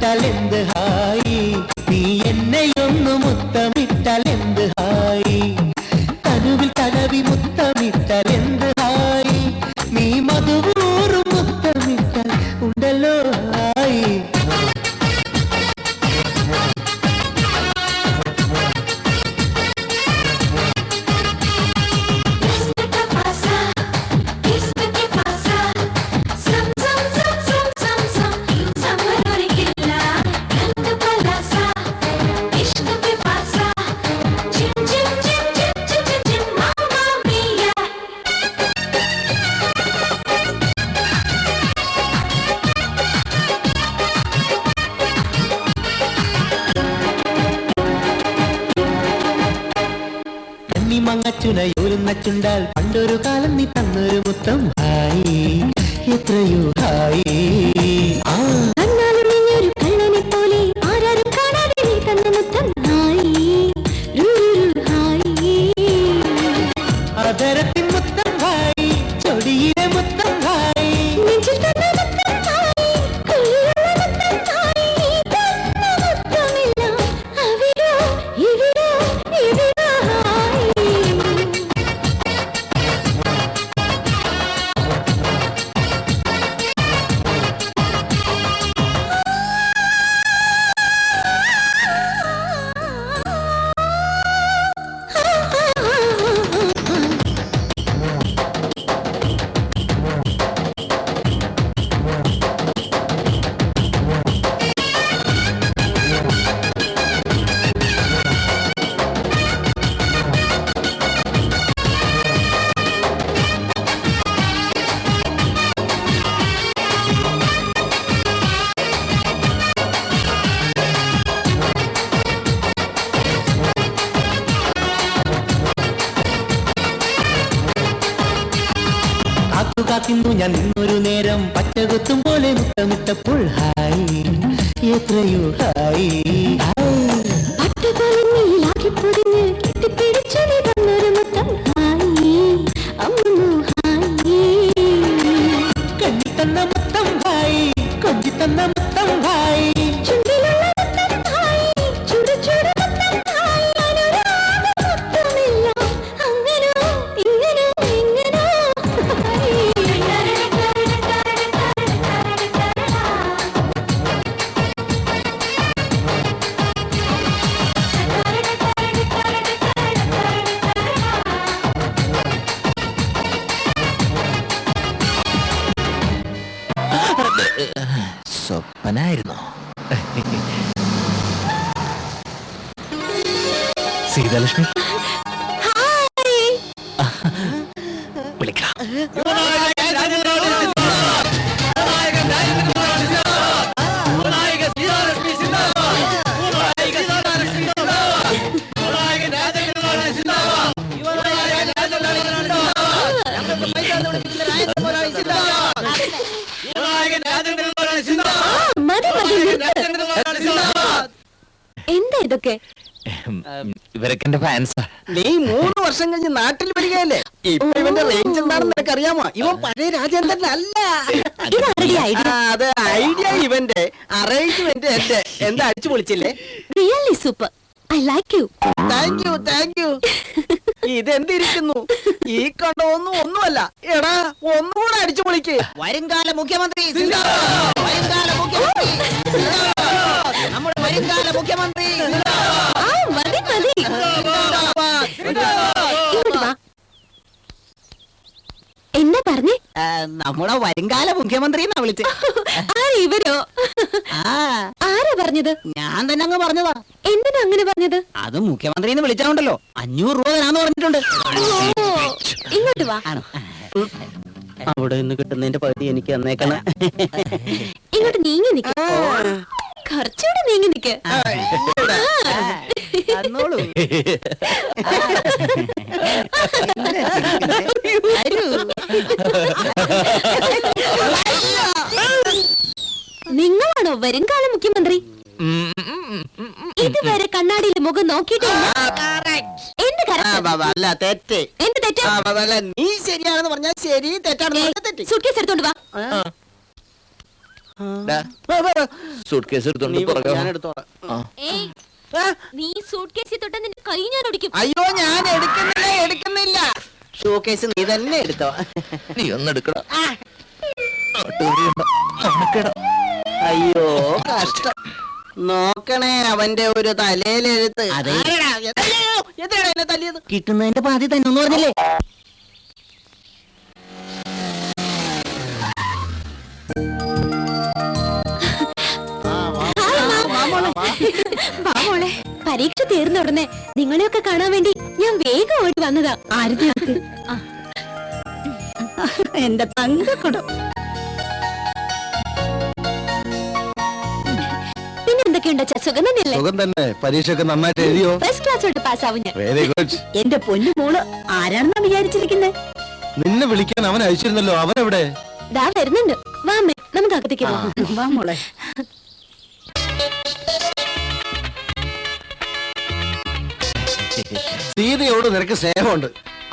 മുത്തമിട്ടാൽ എന്ത് ഹായി, നീ എന്നെയൊന്നു മുത്തമിട്ടാൽ എന്ത് ഹായി, തനുവിൽ തടവി മുത്തമിട്ടാൽ എന്ത് ഹായി, നീ മധുവൂറും മുത്തമിട്ടാൽ ഉണ്ടല്ലോ ഹായി. മങ്ങച്ചുനയൂരുന്ന ചുണ്ടാൽ പണ്ടൊരു കാലം നീ തന്നൊരു മുത്തം ഹായി, എത്രയോ ഹായി. ആദരത്തിൻ മുത്തം ഹായി, ചൊടിയിലെ മുത്തം ഹായി, കാത്തിന്നു ഞാൻ നിന്നൊരു നേരം പച്ചകുത്തും പോലെ മുത്തമിട്ടപ്പോൾ ഹായി, എത്രയോ ഹായി. കഞ്ഞി തന്ന മുത്തം ഹായി, കൊഞ്ചി തന്ന മുത്തം ഹായി, സ്വപ്നായിരുന്നോ? സീതാലക്ഷ്മി വിളിക്കാം. എന്താ ഇതൊക്കെ? ഇവരൊക്കെ എന്റെ ഫാൻസാ. നീ 3 വർഷം കഴിഞ്ഞ് നാട്ടിൽ വരികയല്ലേ, ഇപ്പൊ ഇവന്റെ റേഞ്ച് എന്താണെന്ന് നിനക്ക് അറിയാമോ? ഇവൻ പഴയ രാജേന്ദ്രൻ അല്ല. അത് ഐഡിയ ഇവന്റെ, അറേഞ്ച്മെന്റ് എന്റെ. എന്താ അടിച്ചു പൊളിച്ചില്ലേ? Really super. I like you. Thank you, thank you. ഇതെന്തിരിക്കുന്നു? ഈ കണ്ട ഒന്നുമല്ല. എടാ ഒന്നുകൂടെ അടിച്ചു പൊളിക്ക്. വരുംകാല മുഖ്യമന്ത്രി, വരുംകാല മുഖ്യമന്ത്രി, നമ്മുടെ വരുംകാല മുഖ്യമന്ത്രി. എന്നാ പറഞ്ഞേ? നമ്മുടെ വരുംകാല മുഖ്യമന്ത്രി എന്നാ വിളിച്ചേ. ഇവരോ? ആരാ പറഞ്ഞത്? ഞാൻ തന്നെ അങ്ങ് പറഞ്ഞതാ. എന്തിനാ അങ്ങനെ പറഞ്ഞത്? അത് മുഖ്യമന്ത്രി എന്ന് വിളിച്ചാണ്ടല്ലോ 500 രൂപ തരാന്ന് പറഞ്ഞിട്ടുണ്ട്. ഇങ്ങോട്ട് വാ. അവിടെ നിന്ന് കിട്ടുന്നതിന്റെ പകുതി എനിക്ക് തന്നേക്കണം. ഇങ്ങോട്ട് നീങ്ങി നിക്ക, കുറച്ചുകൂടെ നീങ്ങി നിക്ക. നിങ്ങളാണോ വരുംകാല മുഖ്യമന്ത്രി? ഇതുവരെ കണ്ണാടിയിൽ മുഖം നോക്കിയിട്ടില്ല. നീ ശരിയാണെന്ന് പറഞ്ഞാൽ ശരി, തെറ്റാണെന്ന് തെറ്റി. സൂട്ട്കേസ് എടുത്തോണ്ട് വാ. സൂട്ട് കേസ് എടുത്തോണ്ട് പുറകെ വാ. ഞാൻ എടുത്തോളാം. ഏയ് ആ, നീ സൂട്ട് കേസിൽ തൊട്ട നിന്റെ കൈ ഞാൻ ഒടിക്കും. അയ്യോ ഞാൻ എടുക്കുന്നില്ല ഷോക്കേസ് നീ തന്നെ എടുത്തോ. നീ ഒന്നെടുക്കടാ. ആ, നടക്കടാ. അയ്യോ കഷ്ടം. നോക്കണേ അവന്റെ ഒരു തലയിലെഴുത്ത്. ആരെടാ? എന്തിനാടാ എന്നെ തല്ലിയത്? കിട്ടുന്നതിന്റെ പാതി തന്നെ ഒന്ന് പറഞ്ഞില്ലേ? വാ മോളെ, പരീക്ഷ തീർന്ന ഉടനെ നിങ്ങളെയൊക്കെ കാണാൻ വേണ്ടി ഞാൻ വേഗം ഓടി വന്നതാ. എന്റെ തങ്കക്കുടം. പിന്നെ എന്തൊക്കെയുണ്ട് അച്ഛാ, സുഖം തന്നെയല്ലേ? സുഖം തന്നെ. പരീക്ഷയൊക്കെ നന്നായിട്ട് എഴുതിയോ? ഫസ്റ്റ് ക്ലാസ്സോട്ട് പാസ്സാവും ഞാൻ. Very good. എന്റെ പൊന്നു മോള് ആരാണെന്നാ വിചാരിച്ചിരിക്കുന്നത്? നിന്നെ വിളിക്കാൻ അവൻ അയച്ചിരുന്നല്ലോ, അവനെവിടെ? ദാ വരുന്നുണ്ട്. വാ അമ്മേ, നമുക്ക് അകത്തേക്ക് പോവാം. വാ മോളെ. സീതയോട് നിനക്ക് സ്നേഹമുണ്ട്.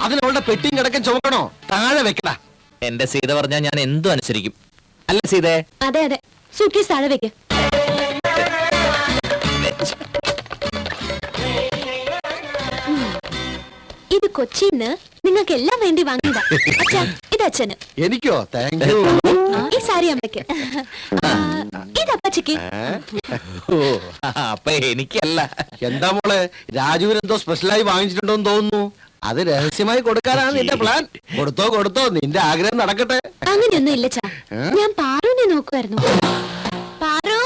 അതിനവളുടെ പെട്ടിയും കിടക്കൻ ചുമക്കണോ? താഴെ വെക്കടാ. എന്റെ സീത പറഞ്ഞാൽ ഞാൻ എന്തും അനുസരിക്കും. അല്ല സീതേ? അതെ അതെ, സൂട്ട് കേസ് താഴെ വെക്ക്. ഇത് കൊച്ചിന്ന് നിങ്ങൾക്ക് എല്ലാം വേണ്ടി വാങ്ങിയതാ. അച്ഛാ, ഇത് അച്ഛന്. എനിക്കോ? Thank you. ഈ സാരി അമ്മയ്ക്ക്. ഇത് അപ്പച്ചയ്ക്ക്. ഓ, അപ്പൊ എനിക്കല്ല. എന്താ മോളെ, രാജുവിനെന്തോ സ്പെഷ്യലായി വാങ്ങിച്ചിട്ടുണ്ടോന്ന് തോന്നുന്നു. അത് രഹസ്യമായി കൊടുക്കാനാണ് നിന്റെ പ്ലാൻ. കൊടുത്തോ, നിന്റെ ആഗ്രഹം നടക്കട്ടെ. അങ്ങനെയൊന്നും ഇല്ല ചാ, ഞാൻ പാറുവിനെ നോക്കുമായിരുന്നു. പാറു,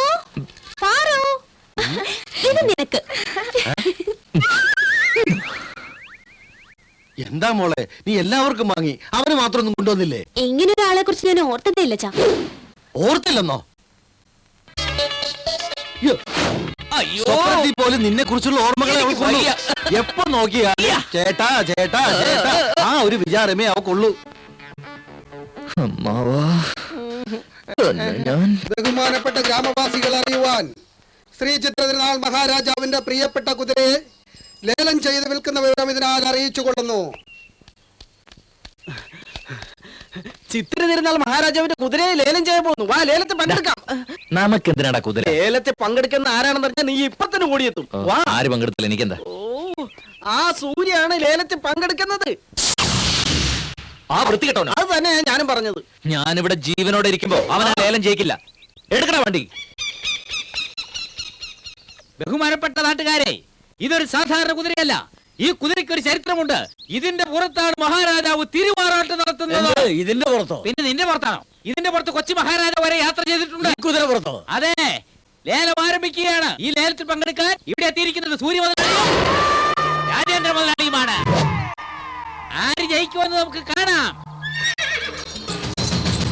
പാറു, ഇത് നിനക്ക്. എന്താ മോളെ, നീ എല്ലാവർക്കും വാങ്ങി, അവന് മാത്രം ഒന്നും കൊണ്ടുവന്നില്ലേ? ഇങ്ങനെ ഒരാളെ കുറിച്ച് ഞാൻ ഓർത്തതേ ഇല്ല ചാ. ഓർത്തില്ലെന്നോ? അയ്യോ, സ്വപ്നത്തിൽ പോലും നിന്നെ കുറിച്ചുള്ള ഓർമ്മകളെ എനിക്ക് അവൾക്കുള്ളൂ. വയ്യ. എപ്പോ നോക്കിയാ ചേട്ടാ ചേട്ടാ ചേട്ടാ ആ ഒരു വിചാരമേ അവക്കുള്ളൂ. അമ്മാവാ, തന്നെ ഞാൻ ബഹുമാനപ്പെട്ട ഗ്രാമവാസികൾ അറിയുവാൻ, ശ്രീ ചിത്രതിരുനാൾ മഹാരാജാവിന്റെ പ്രിയപ്പെട്ട കുതിരയെ ലേലം ചെയ്ത് വിൽക്കുന്ന വിവരം ഇതിനാൽ അറിയിച്ചു കൊള്ളുന്നു. ചിത്ര തിരുനാൾ മഹാരാജാവിന്റെ കുതിരയെ ലേലം ചെയ്യാൻ പോകുന്നു. വാ, ലേലത്തിൽ പങ്കെടുക്കാം. നമുക്കെന്തിനാടാ കുതിര? ലേലത്തിൽ പങ്കെടുക്കുന്ന ആരാണെന്ന് പറഞ്ഞാൽ നീ ഇപ്പൊ തന്നെ ഓടിയെത്തും. വാ. ആര് പങ്കെടുത്തില്ല, എനിക്കെന്താ? ഓ, ആ സൂര്യാണ് ലേലത്തിൽ പങ്കെടുക്കുന്നത്. ആ വൃത്തികെട്ടവനോ? അത് തന്നെ ഞാനും പറഞ്ഞത്. ഞാനിവിടെ ജീവനോടെ ഇരിക്കുമ്പോ അവനാ ലേലം ജയിക്കില്ല. എടുക്കണ വണ്ടി. ബഹുമാനപ്പെട്ട നാട്ടുകാരെ, ഇതൊരു സാധാരണ കുതിരയല്ല. ഈ കുതിരയ്ക്ക് ഒരു ചരിത്രമുണ്ട്. ഇതിന്റെ പുറത്താണ് മഹാരാജാവ് തിരുവാറാട്ട് നടത്തുന്നത്. ഇതിന്റെ പുറത്തോ? പിന്നെ നിന്റെ പുറത്താണോ? ഇതിന്റെ പുറത്ത് കൊച്ചി മഹാരാജാവ് വരെ യാത്ര ചെയ്തിട്ടുണ്ട്. കുതിര പുറത്തോ? അതെ, ലേലം ആരംഭിക്കുകയാണ്. ഈ ലേലത്തിൽ പങ്കെടുക്കാൻ ഇവിടെ എത്തിയിരിക്കുന്നത് സൂര്യ മുതലാളിയും രാജേന്ദ്ര മുതലാളിയുമാണ്. ആര് ജയിക്കുമെന്ന് നമുക്ക് കാണാം.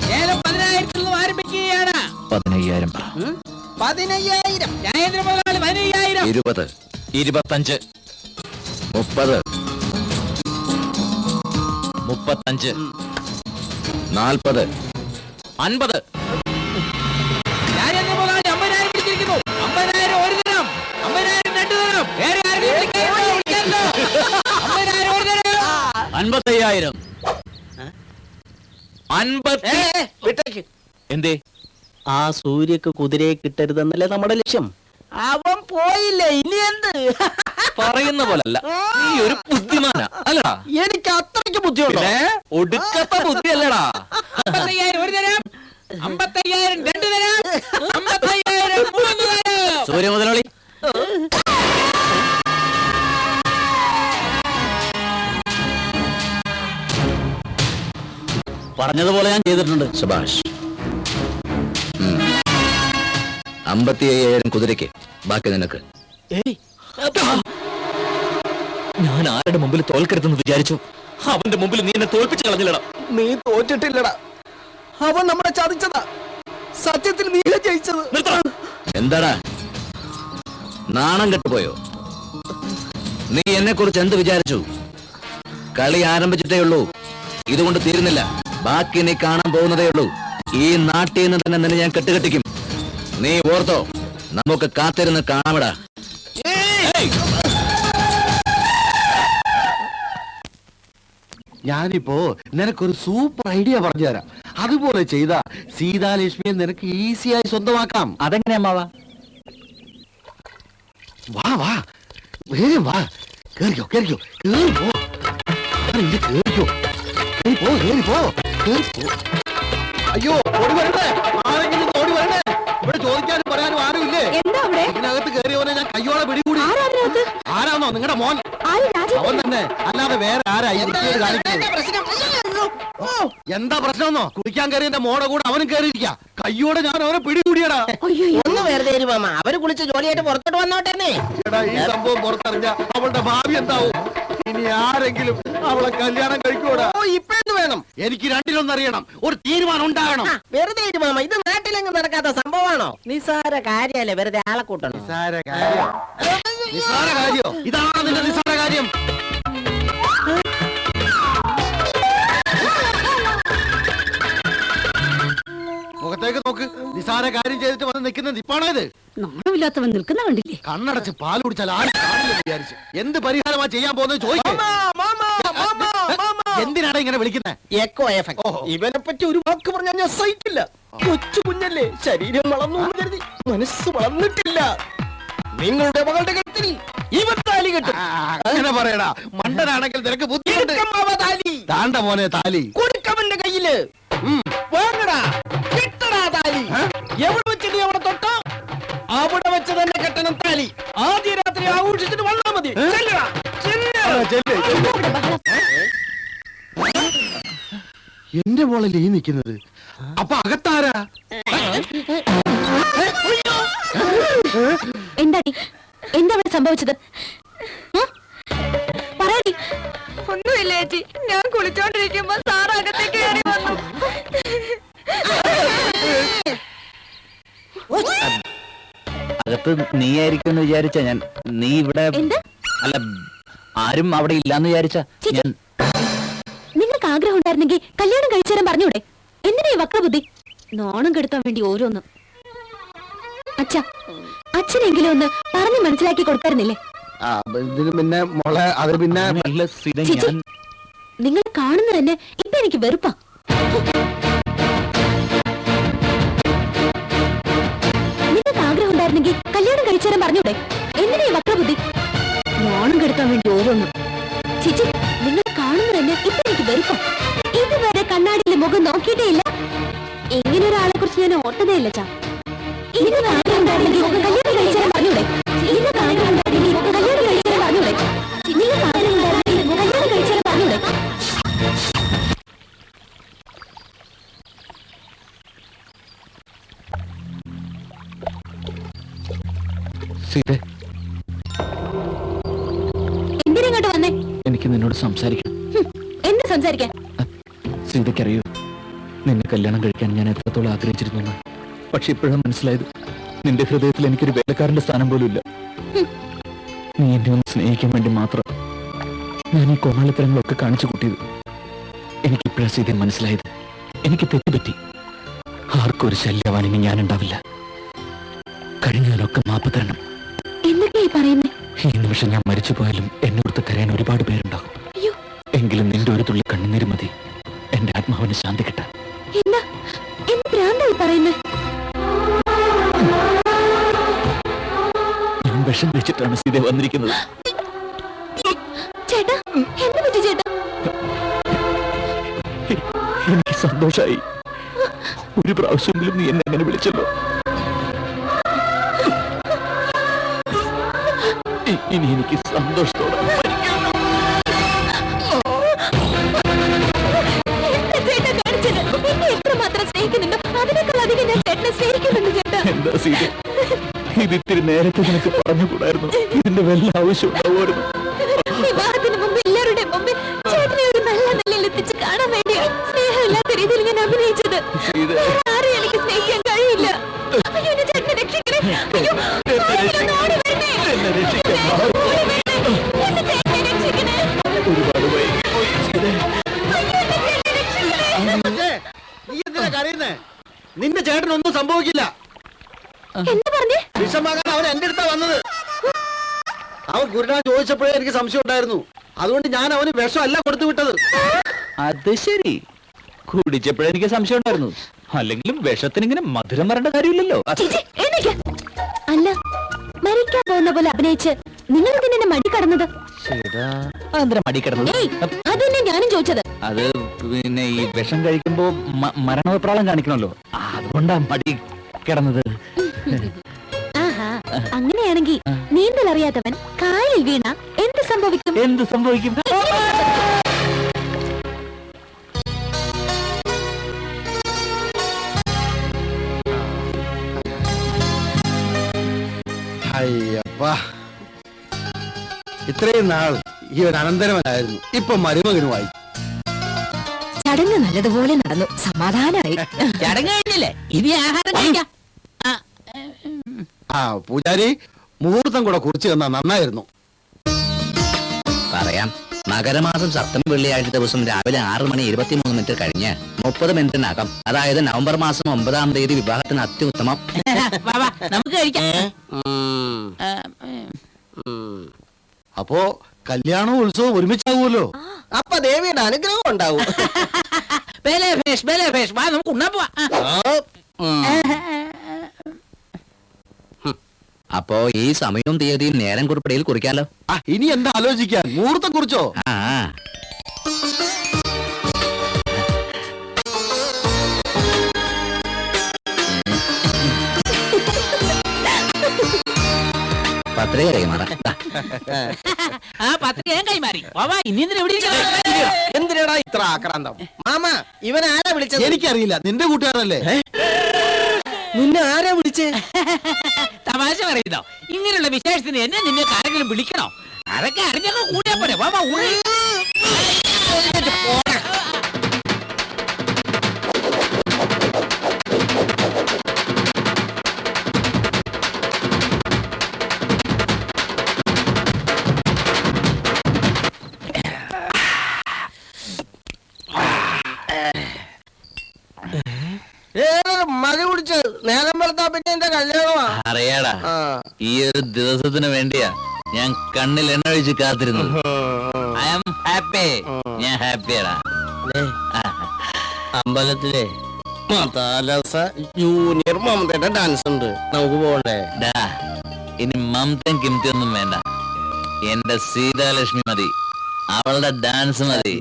ലേലം 10,000 നിന്നും ആരംഭിക്കുകയാണ്. 15,000 പറ. 15,000. രാജേന്ദ്ര മുതലാളി 15,000. 20, 25, 30, 35, 40, 50. രാജേന്ദ്ര മുതലാളി 50,000 പിടിച്ചിരിക്കുന്നു. 50,000 ഒരു ദിനം, 50,000 രണ്ട് ദിനം. വേറെ ആരും വിളിക്കാനില്ല. 50,000 ഒരു ദിനം. 55,000. 50. വിട്ടേക്ക്. എന്തേ? ആ സൂര്യക്ക് കുതിരയെ കിട്ടരുതെന്നല്ലേ നമ്മുടെ ലക്ഷ്യം. അവൻ പോയില്ലേ, ഇനി എന്ത്? പറയുന്ന പോലല്ല. നീ ഒരു ബുദ്ധിമാനാ അല്ലടാ? എനിക്ക് അത്രയ്ക്ക് ബുദ്ധിയുണ്ടോ? ഒടുക്കത്തെ ബുദ്ധിയല്ലടാ. 55,000 ഒരു ദിനം, 55,000 രണ്ട് ദിനം, 55,000 മൂന്ന് ദിനം. സൂര്യ മുതലാളി, പറഞ്ഞതുപോലെ ഞാൻ ചെയ്തിട്ടുണ്ട്. സുഭാഷ്. 55,000 കുതിരയ്ക്ക്, ബാക്കി നിനക്ക്. ഞാൻ ആരുടെ മുമ്പിൽ തോൽക്കരുതെന്ന് വിചാരിച്ചു? അവന്റെ മുമ്പിൽ നീ എന്നെ തോൽപ്പിച്ചു കളഞ്ഞില്ലടാ. നീ തോറ്റിട്ടില്ലടാ, അവൻ നമ്മളെ ചതിച്ചതാ. സത്യത്തിൽ നീ ജയിച്ചത്. എന്താടാ, നാണം കെട്ടുപോയോ? നീ എന്നെ കുറിച്ച് എന്ത് വിചാരിച്ചു? കളി ആരംഭിച്ചിട്ടേ ഉള്ളൂ. ഇതുകൊണ്ട് തീരുന്നില്ല. ബാക്കി നീ കാണാൻ പോകുന്നതേ ഉള്ളൂ. ഈ നാട്ടിൽ നിന്ന് തന്നെ നിന്നെ ഞാൻ കെട്ടുകെട്ടിക്കും. നീ ഓർത്തോ, നമുക്ക് കാത്തിരുന്ന് കാണാമടാ. ഞാനിപ്പോ നിനക്കൊരു സൂപ്പർ ഐഡിയ പറഞ്ഞു തരാം. അതുപോലെ ചെയ്താ സീതാലക്ഷ്മിയെ നിനക്ക് ഈസിയായി സ്വന്തമാക്കാം. അതെങ്ങനെയാ അമ്മാവാ? വാ വാ വേഗം വാ. കേറിക്കോ കേറിക്കോ കേറിപ്പോ. കേറിക്കോ കേറിപ്പോ കേറിപ്പോ കേറിപ്പോ. അയ്യോ ഓടി വരണ്ടേ, ആരെങ്കിലും ഓടി വരണ്ടേ. ഇവിടെ ചോദിക്കാനും പറയാനും ആരുമില്ലേ? എന്താ അവിടെ? ഇതിനകത്ത് കയറിയവനെ ഞാൻ കയ്യോടെ പിടികൂടി. ആരാണോ? നിങ്ങളുടെ മോൻ. അവൻ തന്നെ, അല്ലാതെ വേറെ ആരാ ഈ വൃത്തികേട് കാണിക്കുന്നത്? എന്താ പ്രശ്നമെന്നോ? കുടിക്കാൻ കയറി എന്റെ മോടെ കൂടെ അവനും കയറിയിരിക്ക. കയ്യോടെ ഞാൻ അവനെ പിടികൂടിയടാ. ഒന്ന് വെറുതെ മാമ, അവര് കുളിച്ച് ജോലിയായിട്ട് പുറത്തോട്ട് വന്നോട്ടെ. എടാ, ഈ സംഭവം പുറത്തറിഞ്ഞ അവളുടെ ഭാവി എന്താവും? ഇനി ആരെങ്കിലും അവളെ കല്യാണം കഴിക്കൂടാ? ഇപ്പഴെന്ത് വേണം? എനിക്ക് രണ്ടിലൊന്നറിയണം. ഒരു തീരുമാനം ഉണ്ടാകണം. വെറുതെ മാമ, ഇത് നാട്ടിലെങ്ങും നടക്കാത്ത സംഭവമാണോ? നിസാര കാര്യല്ലേ വെറുതെ ആളെ കൂട്ടണം. നിസാര കാര്യം. നിസാര കാര്യോ? ഇതാണ് നിന്റെ നിസാര കാര്യം. മുഖത്തേക്ക് നോക്ക്. നിസാര കാര്യം ചെയ്തിട്ട് വന്ന് നിൽക്കുന്ന നിപ്പാണോ ഇത്? നാണമില്ലാത്തവൻ നിൽക്കുന്ന കണ്ടില്ലേ? കണ്ണടച്ച് പാൽ കുടിച്ചാൽ ആരും കാണില്ലെന്ന് വിചാരിച്ചു. എന്ത് പരിഹാരമാ ചെയ്യാൻ പോകുന്നത് ചോദിക്കും. എന്തിനാണ് ഇങ്ങനെ വിളിക്കുന്നത്? Echo effect. ഇവനെ പറ്റി ഒരു വാക്ക് പറഞ്ഞാൽ ഞാൻ സഹിക്കില്ല. കൊച്ചു കുഞ്ഞല്ലേ, ശരീരം വളർന്നു എന്ന് കരുതി മനസ്സ് വളർന്നിട്ടില്ല. നിങ്ങളുടെ മകളുടെ കഴുത്തിൽ ഇവൻ താലി കെട്ടും. അങ്ങനെ പറയടാ. മണ്ടനാണെങ്കിൽ നിനക്ക് ബുദ്ധിയുണ്ട്. താണ്ട മോനെ താലി കൊടുക്കവന്റെ കയ്യില്. വാങ്ങടാ, കെട്ടടാ താലി. എവിടെ വെച്ചിട്ട് അവിടെ തൊട്ടോ അവിടെ വെച്ച് തന്നെ കെട്ടണം താലി. ആദ്യ രാത്രി ആഘോഷിച്ചിട്ട് വന്നാ മതി. ചെല്ലടാ, എന്റെ മോളല്ലേ ഈ നിൽക്കുന്നത്? അപ്പൊ അകത്താരാ? എന്താടി, എന്താ അവിടെ സംഭവിച്ചത്? പറയടി. ഒന്നുമില്ല ചേച്ചി, ഞാൻ കുളിച്ചോണ്ടിരിക്കുമ്പോ സാർ അകത്തേക്ക് കയറി വന്നു. അകത്ത് നീയായിരിക്കും വിചാരിച്ച ഞാൻ. നീ ഇവിടെ എന്ത്? അല്ല, ആരും അവിടെ ഇല്ലാന്ന് വിചാരിച്ച ഞാൻ. നിങ്ങൾക്ക് ആഗ്രഹം ഉണ്ടായിരുന്നെങ്കിൽ കല്യാണം കഴിച്ചേരാൻ പറഞ്ഞൂടെ? എന്തിനാ ഈ വക്രബുദ്ധി? നാണം കെടുത്താൻ വേണ്ടി ഓരോന്ന്. അച്ഛനെങ്കിലും ഒന്ന് പറഞ്ഞു മനസ്സിലാക്കി കൊടുക്കാറുന്നില്ലേ? ഇതിന് പിന്നെ മോളെ അത് പിന്നെ ചേച്ചി, നിങ്ങൾ കാണുന്ന തന്നെ ഇപ്പൊ എനിക്ക് വെറുപ്പാ. നിങ്ങൾക്ക് ആഗ്രഹം ഉണ്ടായിരുന്നെങ്കിൽ കല്യാണം കഴിച്ചേരാൻ പറഞ്ഞൂടെ? എന്തിനാ ഈ വക്രബുദ്ധി? നാണം കെടുത്താൻ വേണ്ടി ഓരോന്നും. ചേച്ചി, നിങ്ങൾ കാണുന്ന തന്നെ ഇപ്പൊ എനിക്ക് വെറുപ്പാ. ഇതുവരെ കണ്ണാടിയിലെ മുഖം നോക്കിയിട്ടേ ഇല്ല. ഇങ്ങനെ ഒരാളെ കുറിച്ച് ഞാൻ ഓർത്തതേ ഇല്ല. ചാ, നിങ്ങൾക്ക് ആഗ്രഹം ഉണ്ടായിരുന്നെങ്കിൽ കല്യാണം കഴിച്ചേരാൻ പറഞ്ഞൂടെ? നിങ്ങൾക്ക് ആഗ്രഹം ഉണ്ടായിരുന്നെങ്കിൽ കല്യാണം കഴിച്ചേരാൻ പറഞ്ഞൂടെ? നിങ്ങൾക്ക് ആഗ്രഹം ഉണ്ടായിരുന്നെങ്കിൽ കല്യാണം കഴിച്ചേരാൻ പറഞ്ഞൂടെ? എന്തിനിങ്ങോട്ട് വന്നേ? എനിക്ക് നിന്നോട് സംസാരിക്കണം. എന്ത് സംസാരിക്കാൻ? സീതയ്ക്കറിയോ, നിന്നെ കല്യാണം കഴിക്കാൻ ഞാൻ എത്രത്തോളം ആഗ്രഹിച്ചിരുന്നു. പക്ഷെ ഇപ്പോഴാണ് മനസ്സിലായത്, നിന്റെ ഹൃദയത്തിൽ എനിക്കൊരു വേലക്കാരന്റെ സ്ഥാനം പോലും ഇല്ല. നീ എന്നെ ഒന്ന് സ്നേഹിക്കാൻ വേണ്ടി മാത്രം ഞാൻ ഈ കോമാളിത്തരങ്ങളൊക്കെ കാണിച്ചു കൂട്ടിയത്. എനിക്കിപ്പോഴാ സീതയെ മനസ്സിലായത്. എനിക്ക് തെറ്റുപറ്റി. ആർക്കും ഒരു ശല്യവാൻ ഇനി ഞാനുണ്ടാവില്ല. കഴിഞ്ഞതിനൊക്കെ മാപ്പ് തരണം. എന്തൊക്കെയായി പറയുന്നേ? ഈ നിമിഷം ഞാൻ മരിച്ചു പോയാലും എന്നോടത്ത് കരയാൻ ഒരുപാട് പേരുണ്ടാകും. എങ്കിലും നിന്റെ ഒരു തുള്ളി കണ്ണുനീര് മതി എന്റെ ആത്മാവിന് ശാന്തി കിട്ടാൻ. എന്താ ഭ്രാന്തായി പറയുന്നേ? ഞാൻ വിഷം കഴിച്ചിട്ടാണ് സീത വന്നിരിക്കുന്നത്. ചേട്ടാ, എന്ത് പറ്റി ചേട്ടാ? എനിക്ക് സന്തോഷായി. ഒരു പ്രാവശ്യമെങ്കിലും നീ എന്നെ അങ്ങനെ വിളിച്ചല്ലോ. ഇനി എനിക്ക് സന്തോഷത്തോടെ എന്താ സീത, ഇതിത്തിരി നേരത്തെ നിനക്ക് പറഞ്ഞുകൂടായിരുന്നു? ഇതിന്റെ വല്ല ആവശ്യം ഉണ്ടാവുമായിരുന്നു? വിവാഹത്തിന് മുമ്പ് എല്ലാവരുടെ മുമ്പിൽ ചേട്ടനെ ഒരു നല്ല നിലയിൽ എത്തിച്ച് കാണാൻ വേണ്ടിയാണ് സ്നേഹമില്ലാത്ത രീതിയിൽ ഞാൻ അഭിനയിച്ചത്. ആരെയും എനിക്ക് സ്നേഹിക്കാൻ കഴിയില്ല. അയ്യോ, എന്നെ ചേട്ടനെ രക്ഷിക്കണേ. അയ്യോ, ആരെങ്കിലും ഒന്ന് ഓടി വരണേ. എന്നെ രക്ഷിക്കാൻ എന്റെ ചേട്ടനെ രക്ഷിക്കണേ. ഒരുപാട് വൈകിപ്പോയി സീത. അയ്യോ, എന്റെ ചേട്ടനെ രക്ഷിക്കണേ. നീ എന്തിനാ കരയുന്നേ? നിന്റെ ചേട്ടനൊന്നും സംഭവിക്കില്ല. എന്താ പറഞ്ഞേ? വിഷമാകാൻ അവൻ എന്റെ അടുത്താ വന്നത്. അവൻ ഗുരുനാ ചോദിച്ചപ്പോഴേ എനിക്ക് സംശയം ഉണ്ടായിരുന്നു. അതുകൊണ്ട് ഞാൻ അവന് വിഷമല്ല കൊടുത്തു വിട്ടത്. അത് ശരി. കുടിച്ചപ്പോഴെനിക്ക് സംശയം ഉണ്ടായിരുന്നു. അല്ലെങ്കിലും വിഷത്തിന് ഇങ്ങനെ മധുരം വരേണ്ട കാര്യമില്ലല്ലോ. ചേച്ചി, എഴുന്നേക്ക്. അല്ല, മരിക്കാൻ പോകുന്ന പോലെ അഭിനയിച്ച് നിങ്ങൾ എന്തിനെ മടി കടന്നത്? അതെന്താ മടി കിടന്നത്? ഏയ്, അതന്നെ ഞാനും ചോദിച്ചത്. അത് പിന്നെ ഈ വിഷം കഴിക്കുമ്പോ മരണപ്രാളം കാണിക്കണമല്ലോ, അതുകൊണ്ടാ മടി കിടന്നത്. ആഹാ, അങ്ങനെയാണെങ്കിൽ നീന്തൽ അറിയാത്തവൻ കായലിൽ വീണ എന്ത് സംഭവിക്കും? എന്ത് സംഭവിക്കും? അയ്യപ്പാ, ഇത്രയും നാൾ ഈ ഒരു അനന്തരവനായിരുന്നു, ഇപ്പൊ മരുമകനുമായി. ചടങ്ങ് നല്ലതുപോലെ നടന്നു, സമാധാനമായി. ചടങ്ങ് കഴിഞ്ഞില്ലേ, ഇനി ആഹാരം കഴിക്കാം. ആ പൂജാരി, മുഹൂർത്തം കൂടെ കുറിച്ച് തന്നാ നന്നായിരുന്നു. പറയാം. മകരമാസം സപ്തമി വെള്ളിയാഴ്ച ദിവസം രാവിലെ 6:23 കഴിഞ്ഞ് 30 മിനിറ്റിനകം, അതായത് നവംബർ മാസം 9-ാം തീയതി വിവാഹത്തിന് അത്യുത്തമം. നമുക്ക് കഴിക്കാം. അപ്പോ കല്യാണവും ഉത്സവവും ഒരുമിച്ചാകുമല്ലോ. അപ്പൊ ദേവിയുടെ അനുഗ്രഹം ഉണ്ടാവും. വാ, നമുക്ക് ഉണ്ണാൻ പോവാ. അപ്പോ ഈ സമയവും തീയതിയും നേരം കുറിപ്പടിയിൽ കുറിക്കാലോ. ഇനി എന്താ ആലോചിക്കാൻ, മുഹൂർത്തം കുറിച്ചോ? ആ പത്രിക കൈമാറ. ആ പത്രിക കൈമാറി. എന്തിനാടാ ഇത്ര ആക്രാന്തം? മാമ, ഇവൻ ആരാ വിളിച്ചത്? എനിക്കറിയില്ല, നിന്റെ കൂട്ടുകാരല്ലേ? നിന്നെ ആരാ വിളിച്ചേ? തമാശ പറയുന്നോ? ഇങ്ങനെയുള്ള വിശേഷത്തിന് എന്നെ നിന്നെ ആരെങ്കിലും വിളിക്കണോ? അതൊക്കെ അറിഞ്ഞൊക്കെ കൂട്ടിയാ പോലെ. മഴ കുടിച്ച് നേരം വെളുത്താ പിന്നെ എന്റെ കല്യാണമാ. അറിയാടാ, ഈ ഒരു ദിവസത്തിന് വേണ്ടിയാ ഞാൻ കണ്ണിൽ എണ്ണ ഒഴിച്ച് കാത്തിരുന്നു. I am happy. ഞാൻ ഹാപ്പിയാടാ. അമ്പലത്തിലെ ജൂനിയർ മമതയുടെ ഡാൻസ് ഉണ്ട്, നമുക്ക് പോകണ്ടേ? ഇനി മമതയും കിംതിയൊന്നും വേണ്ട, എന്റെ സീതാലക്ഷ്മി മതി, അവളുടെ ഡാൻസ് മതി.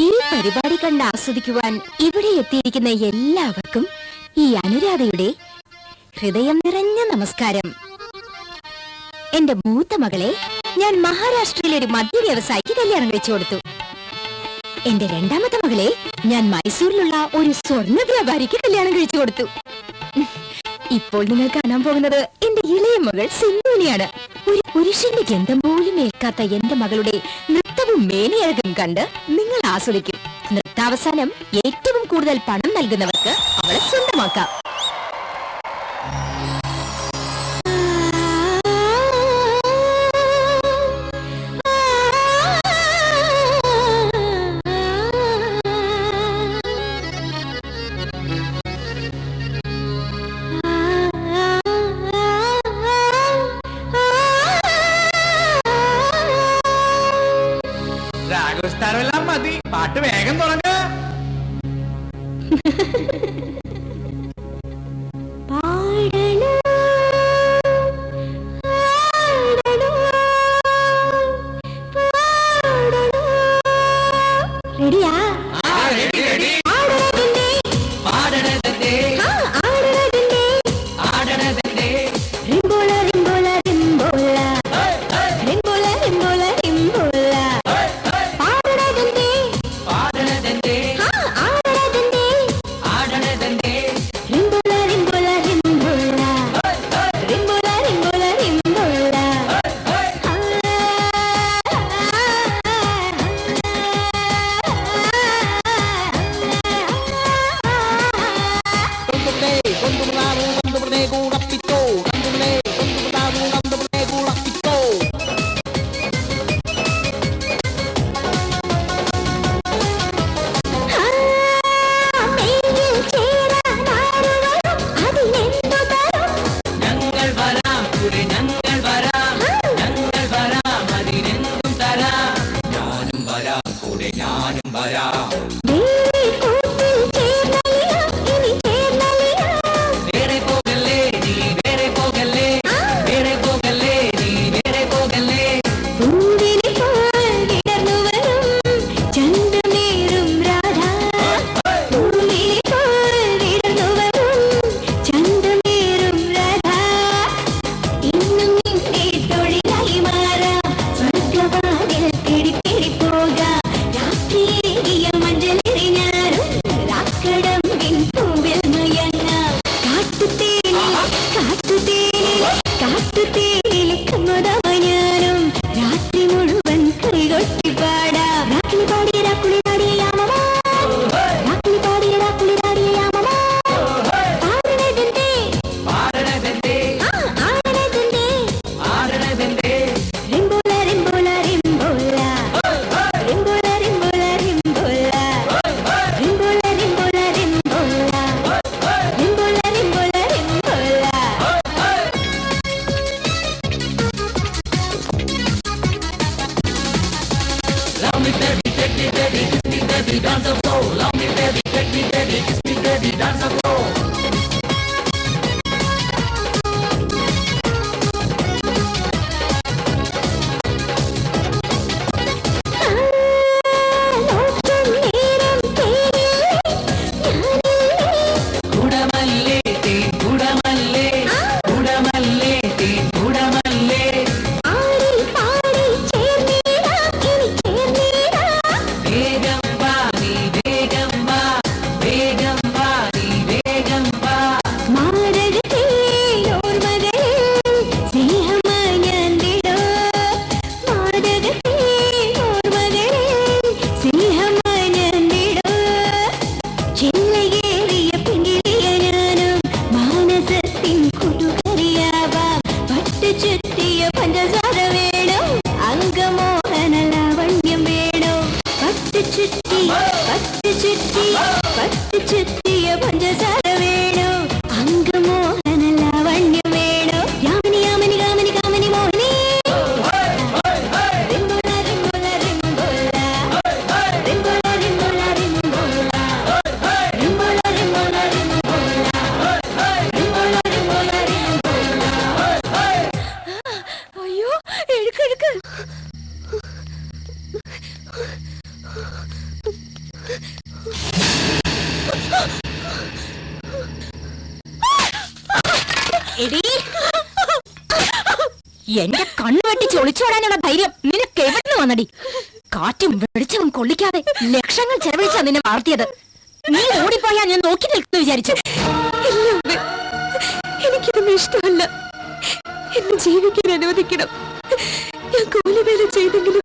ഈ പരിപാടി കണ്ട് ആസ്വദിക്കുവാൻ ഇവിടെ എത്തിയിരിക്കുന്ന എല്ലാവർക്കും ഈ അനുരാധയുടെ ഹൃദയം നിറഞ്ഞ നമസ്കാരം. എന്റെ മൂത്ത മകളെ ഞാൻ മഹാരാഷ്ട്രയിലെ ഒരു മദ്യ വ്യവസായിക്ക് കല്യാണം കഴിച്ചു കൊടുത്തു. എന്റെ രണ്ടാമത്തെ മകളെ ഞാൻ മൈസൂരിലുള്ള ഒരു സ്വർണ്ണ വ്യാപാരിക്ക് കല്യാണം കഴിച്ചു കൊടുത്തു. ഇപ്പോൾ നിങ്ങൾ കാണാൻ പോകുന്നത് എന്റെ ഇളയ മകൾ സിന്ധുവിനെയാണ്. ഒരു പുരുഷന്റെ ഗന്ധം പോലും ഏൽക്കാത്ത എന്റെ മകളുടെ നൃത്തവും മേനിയഴകും കണ്ട് നിങ്ങൾ ആസ്വദിക്കും. നൃത്താവസാനം ഏറ്റവും കൂടുതൽ പണം നൽകുന്നവർക്ക് അവളെ സ്വന്തമാക്കാം. രാഘവസ്ഥാനമെല്ലാം മതി, പാട്ട് വേഗം തുടങ്ങ. റെഡിയാ? ചുറ്റിയ പഞ്ചസാര വേണോ അംഗമോഹന ലാവണ്യം വേണോ യാമിനി യാമിനി കാമിനി കാമിനി മോഹിനി റിംബോള റിംബോള റിംബോള റിംബോള റിംബോള റിംബോള റിംബോള റിംബോള റിംബോള റിംബോള റിംബോള അയ്യോ എഴുക്കെഴുക്ക് എടീ എന്റെ കണ്ണു വെട്ടിച്ച് ഒളിച്ചോടാനുള്ള ധൈര്യം നിനക്ക് എവിടുന്ന് വന്നടി കാറ്റും വെളിച്ചവും കൊള്ളിക്കാതെ ലക്ഷങ്ങൾ ചെലവഴിച്ചാ നിന്നെ വളർത്തിയത് നീ ഓടിപ്പോയാ ഞാൻ നോക്കി നിൽക്കുന്നു വിചാരിച്ചു എനിക്കിതൊന്നും ഇഷ്ടമല്ല എന്നെ ജീവിക്കാൻ അനുവദിക്കണം ഞാൻ കൂലിവേല ചെയ്തെങ്കിലും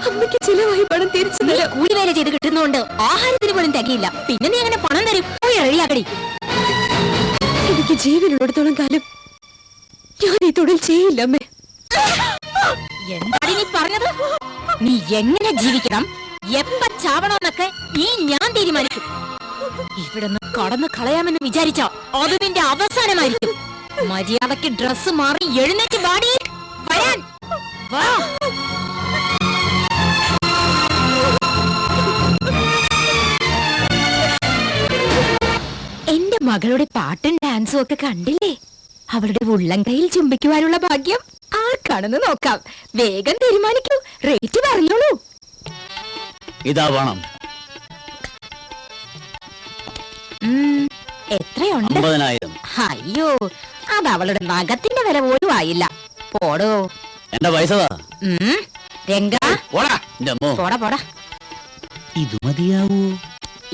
അമ്മയ്ക്ക് ചിലവായി പണം തിരിച്ചു തരാം കൂലിവേല ചെയ്ത് കിട്ടുന്നോണ്ട് ആഹാരത്തിന് പോലും തികയില്ല പിന്നെ നീ അങ്ങനെ പണം തരും പോയി എഴിയാക്കടി എനിക്ക് ജീവനുള്ളിടത്തോളം കാലം ഞാൻ ഈ തൊഴിൽ ചെയ്യില്ല അമ്മേ എന്താണ് നീ പറഞ്ഞത് നീ എങ്ങനെ ജീവിക്കണം എപ്പ ചാവണമെന്നൊക്കെ ഈ ഞാൻ തീരുമാനിക്കും ഇവിടുന്ന് കടന്നു കളയാമെന്ന് വിചാരിച്ച അത് നിന്റെ അവസാനമായിരിക്കും മര്യാദക്ക് ഡ്രസ് മാറി എഴുന്നേറ്റ് പാടി വരാൻ വാ എന്റെ മകളുടെ പാട്ടും ഡാൻസും ഒക്കെ കണ്ടില്ലേ അവളുടെ ഉള്ളം കയ്യിൽ ചുംബിക്കുവാനുള്ള ഭാഗ്യം ആർക്കാണെന്ന് നോക്കാം വേഗം തീരുമാനിക്കൂ റേറ്റ് പറഞ്ഞോളൂ ഇതാ വേണം എത്രയുണ്ട് 50,000. അയ്യോ അത് അവളുടെ നഖത്തിന്റെ വില പോലും ആയില്ല പോടോ എന്റെ പൈസ രംഗ പോടാ പോടാ ഇത് മതിയാവൂ?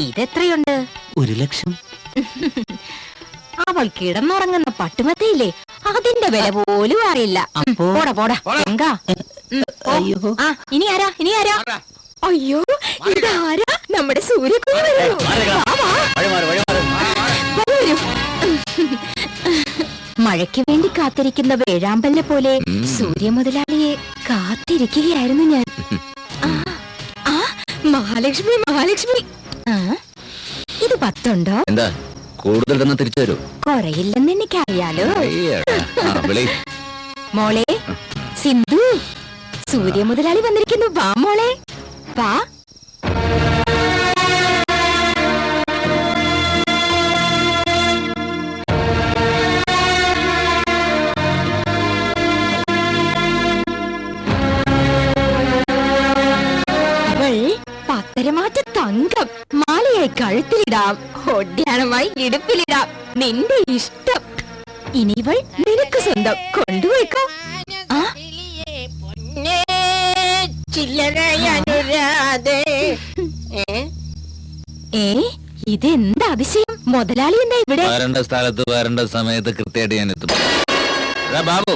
ഇതെത്രയുണ്ട് 1,00,000. അവൾ കിടന്നുറങ്ങുന്ന പട്ടുമത്തയില്ലേ അതിന്റെ വില പോലും അറിയില്ല പോടാ പോടാ രംഗ ആ ഇനി ആരാ അയ്യോ ഇതാരാ നമ്മുടെ സൂര്യകുഞ്ഞ് വരൂ മഴയ്ക്ക് വേണ്ടി കാത്തിരിക്കുന്ന വേഴാമ്പലിനെ പോലെ സൂര്യ മുതലാളിയെ കാത്തിരിക്കുകയായിരുന്നു ഞാൻ മഹാലക്ഷ്മി ഇത് 10 ഉണ്ടോ എന്താ കൂടുതൽ തന്നെ തിരിച്ചു തരൂ? കുറയില്ലെന്ന് എനിക്കറിയാലോ മോളെ സിന്ധു സൂര്യ മുതലാളി വന്നിരിക്കുന്നു വാ മോളെ വാ പത്തരമാറ്റ തങ്കം മാലയായി കഴുത്തിലിടാം ഒഡ്യാണമായി ഇടുപ്പിലിടാം നിന്റെ ഇഷ്ടം ഇനിവൾ നിനക്ക് സ്വന്തം കൊണ്ടുപോയിക്കോ ഇതെന്താ അതിശയം മുതലാളി എന്താ ഇവിടെ വരേണ്ട സ്ഥലത്ത് വരേണ്ട സമയത്ത് കൃത്യമായിട്ട് ഞാൻ എത്തും. ബാബു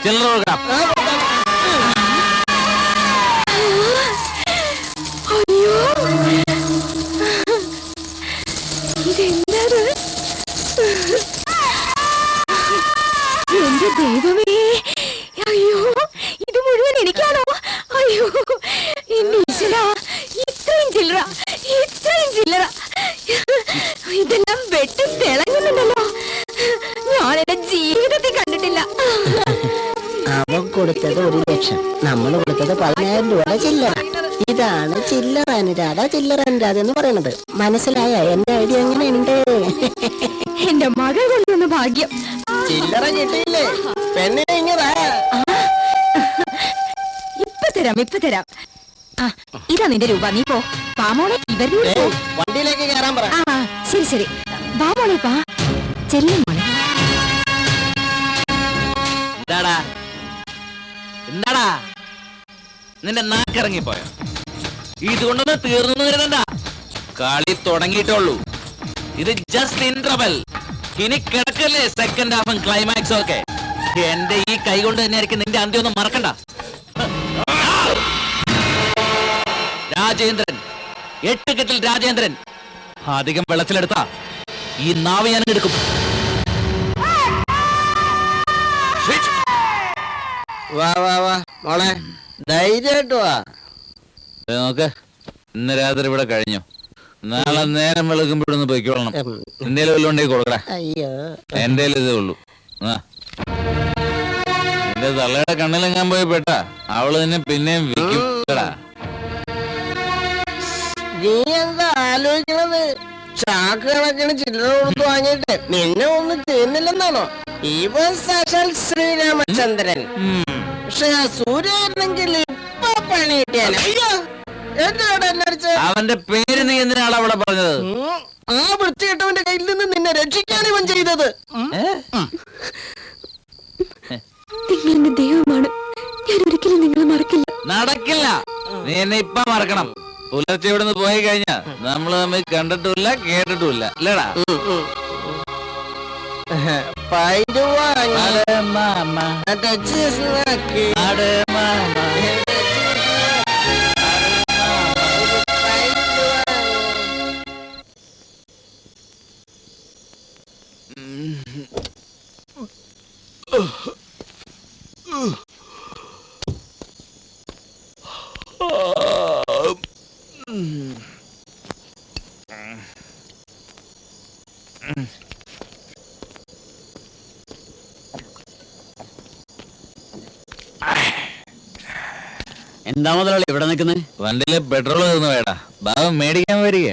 ചില്ലറ കൊടുക്കാം. അയ്യോ ഇതെന്താണ് എന്റെ ദൈവമേ അയ്യോ ഇത് മുഴുവൻ എനിക്കാണോ അയ്യോ എന്റെ ഈശ്വരാ ഇത്രയും ചില്ലറ ഇതെല്ലാം വെട്ടും തിളങ്ങുന്നുണ്ടല്ലോ ഞാൻ എന്റെ ജീവിതത്തിൽ കണ്ടിട്ടില്ല അവൻ കൊടുത്തത് 1,00,000 നമ്മൾ കൊടുത്തത് 10,000 രൂപയുടെ ചില്ലറ ഇതാണ് ചില്ലറ അനുരാധ എന്ന് പറയുന്നത് മനസ്സിലായ എന്റെ ഐഡിയ എങ്ങനെയുണ്ട് എന്റെ മകൾ കൊണ്ടുവന്ന ഭാഗ്യം ചില്ലറ കിട്ടിയില്ലേ പെണ്ണിനെ ഇങ്ങനെ ഇപ്പൊ തരാം ഇതാ നിന്റെ രൂപ നീ പോ പാമോളെ ഇവരുടെ വണ്ടിയിലേക്ക് കയറാൻ പറ ശരി പാമോളെ പാ ചെല്ലും മോളെ എന്താടാ നിന്റെ നാക്കിറങ്ങിപ്പോയോ? ഇതുകൊണ്ടൊന്നും തീർന്നു കരുതണ്ട, കളി തുടങ്ങിയിട്ടുള്ളൂ. ഇത് ജസ്റ്റ് ഇന്റർവെൽ. ഇനി കിടക്കല്ലേ സെക്കൻഡ് ഹാഫും ക്ലൈമാക്സും ഒക്കെ. എന്റെ ഈ കൈ കൊണ്ട് തന്നെ ആയിരിക്കും നിന്റെ അന്ത്യം ഒന്നും മറക്കണ്ട. രാജേന്ദ്രൻ, 8 കെട്ടിൽ രാജേന്ദ്രൻ. അധികം വെള്ളത്തിലെടുത്താ ഈ നാവ് ഞാൻ എടുക്കും. വാ മോളെ ധൈര്യമായിട്ട് വാ. നോക്ക്, ഇന്ന് രാത്രി ഇവിടെ കഴിഞ്ഞു. നാളെ നേരം വെളുക്കുമ്പോഴൊന്ന് പൊയ്ക്കോളണം. എന്തേലും വല്ലതും ഉണ്ടെങ്കിൽ കൊടുക്കടാ. അയ്യോ എന്റെ ഇതേ ഉള്ളൂ. എന്റെ തള്ളയുടെ കണ്ണിലെങ്ങാൻ പോയി പെട്ടാ അവള് തന്നെ പിന്നെയും വിൽക്കും. നീ എന്താ ആലോചിക്കണത്? ചാക്ക് കണക്കിന് ചില്ലറ കൊടുത്ത് വാങ്ങിയിട്ട് നിന്നെ ഒന്നും ചെയ്യുന്നില്ലെന്നാണോ? ഇവൻ സാക്ഷാൽ ശ്രീരാമചന്ദ്രൻ. പക്ഷെ ആ സൂര്യായിരുന്നെങ്കിൽ ഇപ്പൊ പണി കിട്ടിയാലോ. അയ്യോ എന്തിനാണ് എന്നെ അടിച്ചത്? അവന്റെ പേര് നീ എന്തിനാണ് അവിടെ പറഞ്ഞത്? ആ വൃത്തികെട്ടവന്റെ കയ്യിൽ നിന്ന് നിന്നെ രക്ഷിക്കാണ് ഇവൻ ചെയ്തത്. നിങ്ങൾ എന്റെ ദൈവമാണ്. ഞാൻ ഒരിക്കലും നിങ്ങളെ മറക്കില്ല. നടക്കില്ല. നീ എന്നെ ഇപ്പൊ മറക്കണം. പുലർച്ചെ ഇവിടുന്ന് പോയി കഴിഞ്ഞാ നമ്മള് തമ്മിൽ കണ്ടിട്ടുമില്ല കേട്ടിട്ടുമില്ല അല്ലേടാ? എന്താ മുതലാളി ഇവിടെ നിൽക്കുന്നത്? വണ്ടിയില് പെട്രോൾ തീർന്നു വേടാ. ബാബു മേടിക്കാൻ വരിക.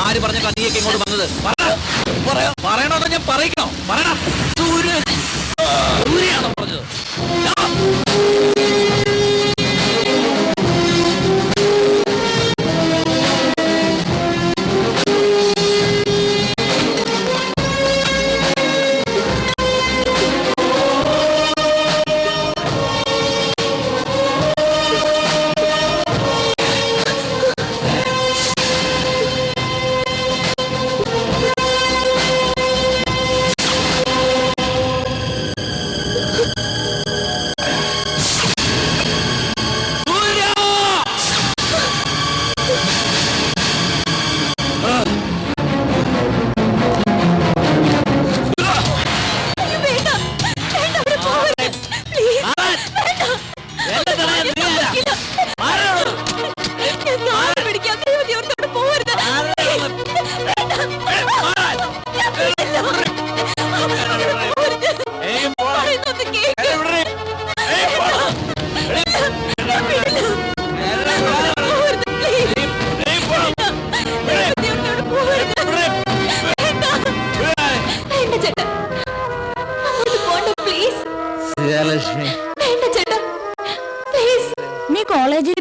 ആര് പറഞ്ഞ കത്തിയൊക്കെ ഇങ്ങോട്ട് വന്നത്? പറയണോ ഞാൻ പറയിക്കണോ? പറയണം. സൂര്യാണോ പറഞ്ഞത്?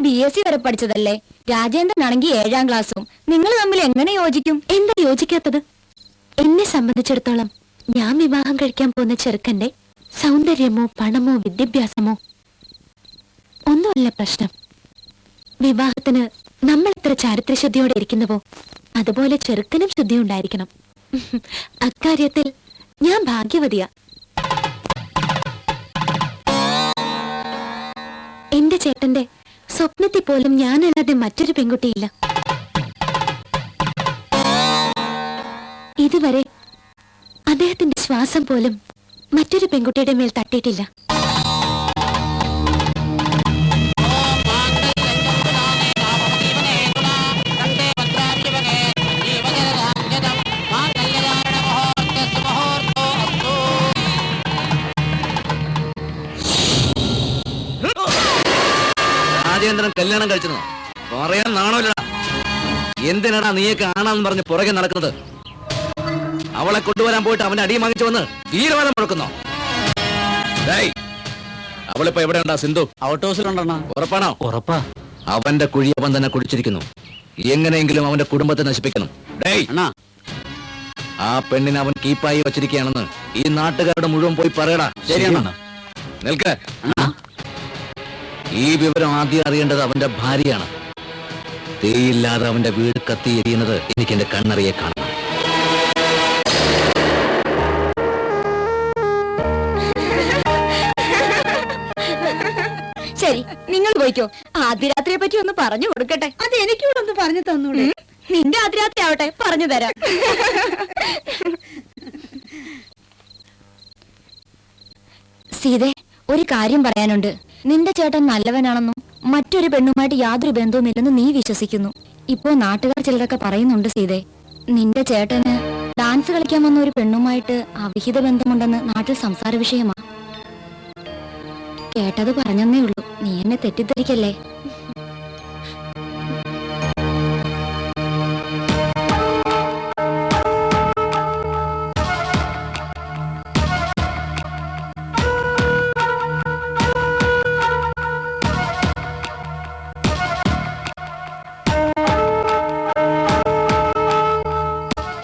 BSc വരെ പഠിച്ചതല്ലേ? രാജേന്ദ്രനാണെങ്കിൽ 7ാം ക്ലാസ്സും. നിങ്ങൾ തമ്മിൽ എങ്ങനെ യോജിക്കും? എന്താ യോജിക്കാത്തത്? എന്നെ സംബന്ധിച്ചിടത്തോളം ഞാൻ വിവാഹം കഴിക്കാൻ പോകുന്ന ചെറുക്കന്റെ സൗന്ദര്യമോ പണമോ വിദ്യാഭ്യാസമോ ഒന്നുമല്ല പ്രശ്നം. വിവാഹത്തിന് നമ്മൾ എത്ര ചാരിത്രശുദ്ധിയോടെ ഇരിക്കുന്നുവോ അതുപോലെ ചെറുക്കനും ശുദ്ധി ഉണ്ടായിരിക്കണം. അക്കാര്യത്തിൽ ഞാൻ ഭാഗ്യവതിയാ. എന്റെ ചേട്ടന്റെ സ്വപ്നത്തിൽ പോലും ഞാനല്ലാതെ മറ്റൊരു പെൺകുട്ടിയില്ല. ഇതുവരെ അദ്ദേഹത്തിന്റെ ശ്വാസം പോലും മറ്റൊരു പെൺകുട്ടിയുടെ മേൽ തട്ടിയിട്ടില്ല. രാജേന്ദ്രൻ കല്യാണം കഴിച്ചെന്നോ പറയാൻ നാണോല്ലടാ. എന്തിനാടാ നീയൊക്കെ ആണാന്ന് പറഞ്ഞ് പുറകെ നടക്കുന്നത്? അവളെ കൊണ്ടുവരാൻ പോയിട്ട് അവന്റെ അടിയും വാങ്ങിച്ചു വന്ന് വീരവാദം മുഴക്കുന്നോ? അവളിപ്പോ എവിടെ ഉണ്ടാ? സിന്ധു ഔട്ട് ഹൗസിലുണ്ടെണ്ണ. ഉറപ്പാണോ? ഉറപ്പാ. അവന്റെ കുഴി അവൻ തന്നെ കുടിച്ചിരിക്കുന്നു. എങ്ങനെയെങ്കിലും അവന്റെ കുടുംബത്തെ നശിപ്പിക്കണം. അണ്ണാ, ആ പെണ്ണിനെ അവൻ കീപ്പായി വച്ചിരിക്കുകയാണെന്ന് ഈ നാട്ടുകാരുടെ മുഴുവൻ പോയി പറയടാ. ശരിയാണ്. നിൽക്ക. ഈ വിവരം ആദ്യം അറിയേണ്ടത് അവന്റെ ഭാര്യയാണ്. തീയില്ലാതെ അവന്റെ വീട് കത്തി എരിയുന്നത് എനിക്ക് എന്റെ കണ്ണറിയെ കാണണം. ശരി, നിങ്ങൾ പോയിക്കോ. ആദ്യരാത്രിയെ പറ്റി ഒന്ന് പറഞ്ഞു കൊടുക്കട്ടെ. അത് എനിക്കൂടെ ഒന്ന് പറഞ്ഞു തന്നൂടെ? നിന്റെ ആദ്യരാത്രി ആവട്ടെ, പറഞ്ഞു തരാം. സീതേ, ഒരു കാര്യം പറയാനുണ്ട്. നിന്റെ ചേട്ടൻ നല്ലവനാണെന്നും മറ്റൊരു പെണ്ണുമായിട്ട് യാതൊരു ബന്ധവുമില്ലെന്ന് നീ വിശ്വസിക്കുന്നു. ഇപ്പോ നാട്ടുകാർ ചിലരൊക്കെ പറയുന്നുണ്ട് സീതേ, നിന്റെ ചേട്ടന് ഡാൻസ് കളിക്കാൻ വന്ന ഒരു പെണ്ണുമായിട്ട് അവിഹിത ബന്ധമുണ്ടെന്ന് നാട്ടിൽ സംസാര വിഷയമാ. കേട്ടത് പറഞ്ഞെന്നേ ഉള്ളൂ, നീ എന്നെ തെറ്റിദ്ധരിക്കല്ലേ.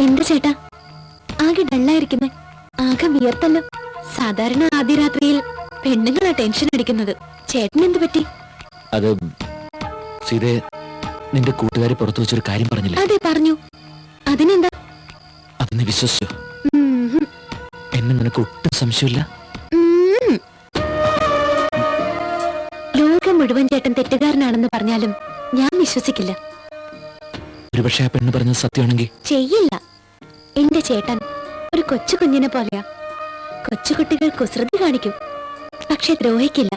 എന്താ ചേട്ടാ ആകെ ഡള്ളായിരിക്കുന്നേ? ആകെ വിയർത്തല്ലോ. സാധാരണ ആദ്യ രാത്രിയിൽ പെണ്ണുങ്ങളാ ടെൻഷൻ അടിക്കുന്നത്. ചേട്ടൻ എന്ത് പറ്റി? അത് സീതേ, നിന്റെ കൂട്ടുകാരി പുറത്തു വെച്ചൊരു കാര്യം പറഞ്ഞില്ലേ? അതെ, പറഞ്ഞു. അതിനെന്താ? അത് നീ വിശ്വസിച്ചോ? എന്നെ നിനക്ക് ഒട്ടും സംശയമില്ല? ലോകം മുഴുവൻ ചേട്ടൻ തെറ്റുകാരനാണെന്ന് പറഞ്ഞാലും ഞാൻ വിശ്വസിക്കില്ല. ഒരുപക്ഷെ ആ പെണ്ണ് പറഞ്ഞത് സത്യമാണെങ്കിൽ? ചെയ്യില്ല. എന്റെ ചേട്ടൻ ഒരു കൊച്ചു കുഞ്ഞിനെ പോലെയാ. കൊച്ചുകുട്ടികൾ കുസൃതി കാണിക്കും, പക്ഷെ ദ്രോഹിക്കില്ല.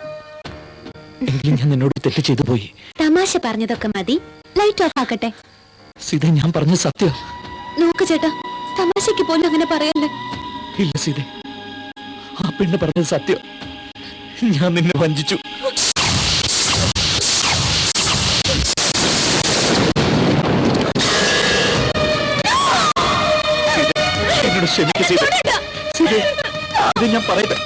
എങ്കിലും ഞാൻ നിന്നോട് തെറ്റ് ചെയ്തു പോയി. തമാശ പറഞ്ഞതൊക്കെ മതി, ലൈറ്റ് ഓഫ് ആക്കട്ടെ. സീത, ഞാൻ പറഞ്ഞത് സത്യം. നോക്ക് ചേട്ടാ, തമാശയ്ക്ക് പോലും അങ്ങനെ പറയല്ലേ. ഇല്ല സീത, ആ പെണ്ണ് പറഞ്ഞത് സത്യം. ഞാൻ നിന്നെ വഞ്ചിച്ചു. എന്നോട് ക്ഷമിക്ക് സീത. സീത, ഇത് ഞാൻ പറയട്ടെ.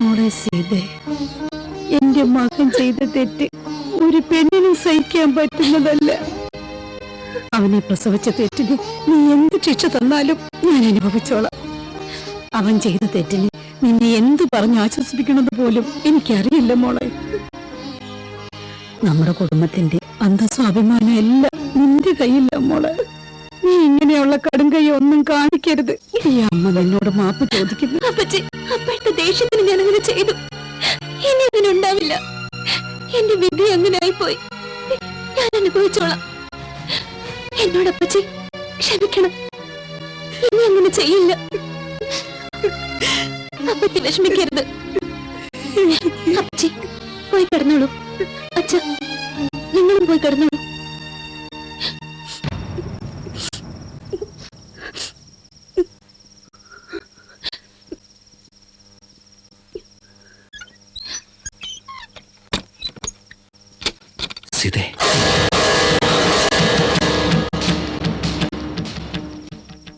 മോളെ സീതേ, എന്റെ മകൻ ചെയ്ത തെറ്റ് ഒരു പെണ്ണിനും സഹിക്കാൻ പറ്റുന്നതല്ല. അവനെ പ്രസവിച്ച തെറ്റിന് നീ എന്ത് ശിക്ഷ തന്നാലും ഞാൻ അനുഭവിച്ചോളാം. അവൻ ചെയ്ത തെറ്റിന് നിന്നെ എന്ത് പറഞ്ഞ് ആശ്വസിപ്പിക്കണമെന്ന് പോലും എനിക്കറിയില്ല മോളെ. നമ്മുടെ കുടുംബത്തിന്റെ അന്തസ്സും അഭിമാനം എല്ലാം നിന്റെ കയ്യില്ല മോളെ. നീ ഇങ്ങനെയുള്ള കടും കൈ ഒന്നും കാണിക്കരുത്. ഈ അമ്മ നിന്നോട് മാപ്പ് ചോദിക്കുന്നു. അപ്പോഴത്തെ ദേഷ്യത്തിന് ഞാൻ അങ്ങനെ ചെയ്തു. ഇനി അങ്ങനെ ഉണ്ടാവില്ല. എന്റെ വിധി അങ്ങനെ ആയിപ്പോയി. ഞാൻ അനുഭവിച്ചോളാം. എന്നോടപ്പച്ചി ക്ഷമിക്കണം. ഇനി അങ്ങനെ ചെയ്യില്ല. അപ്പച്ചി വിഷമിക്കരുത്. അപ്പച്ചി പോയി കിടന്നോളൂ. അച്ഛ നിങ്ങളും പോയി കിടന്നോളൂ. സീതേ,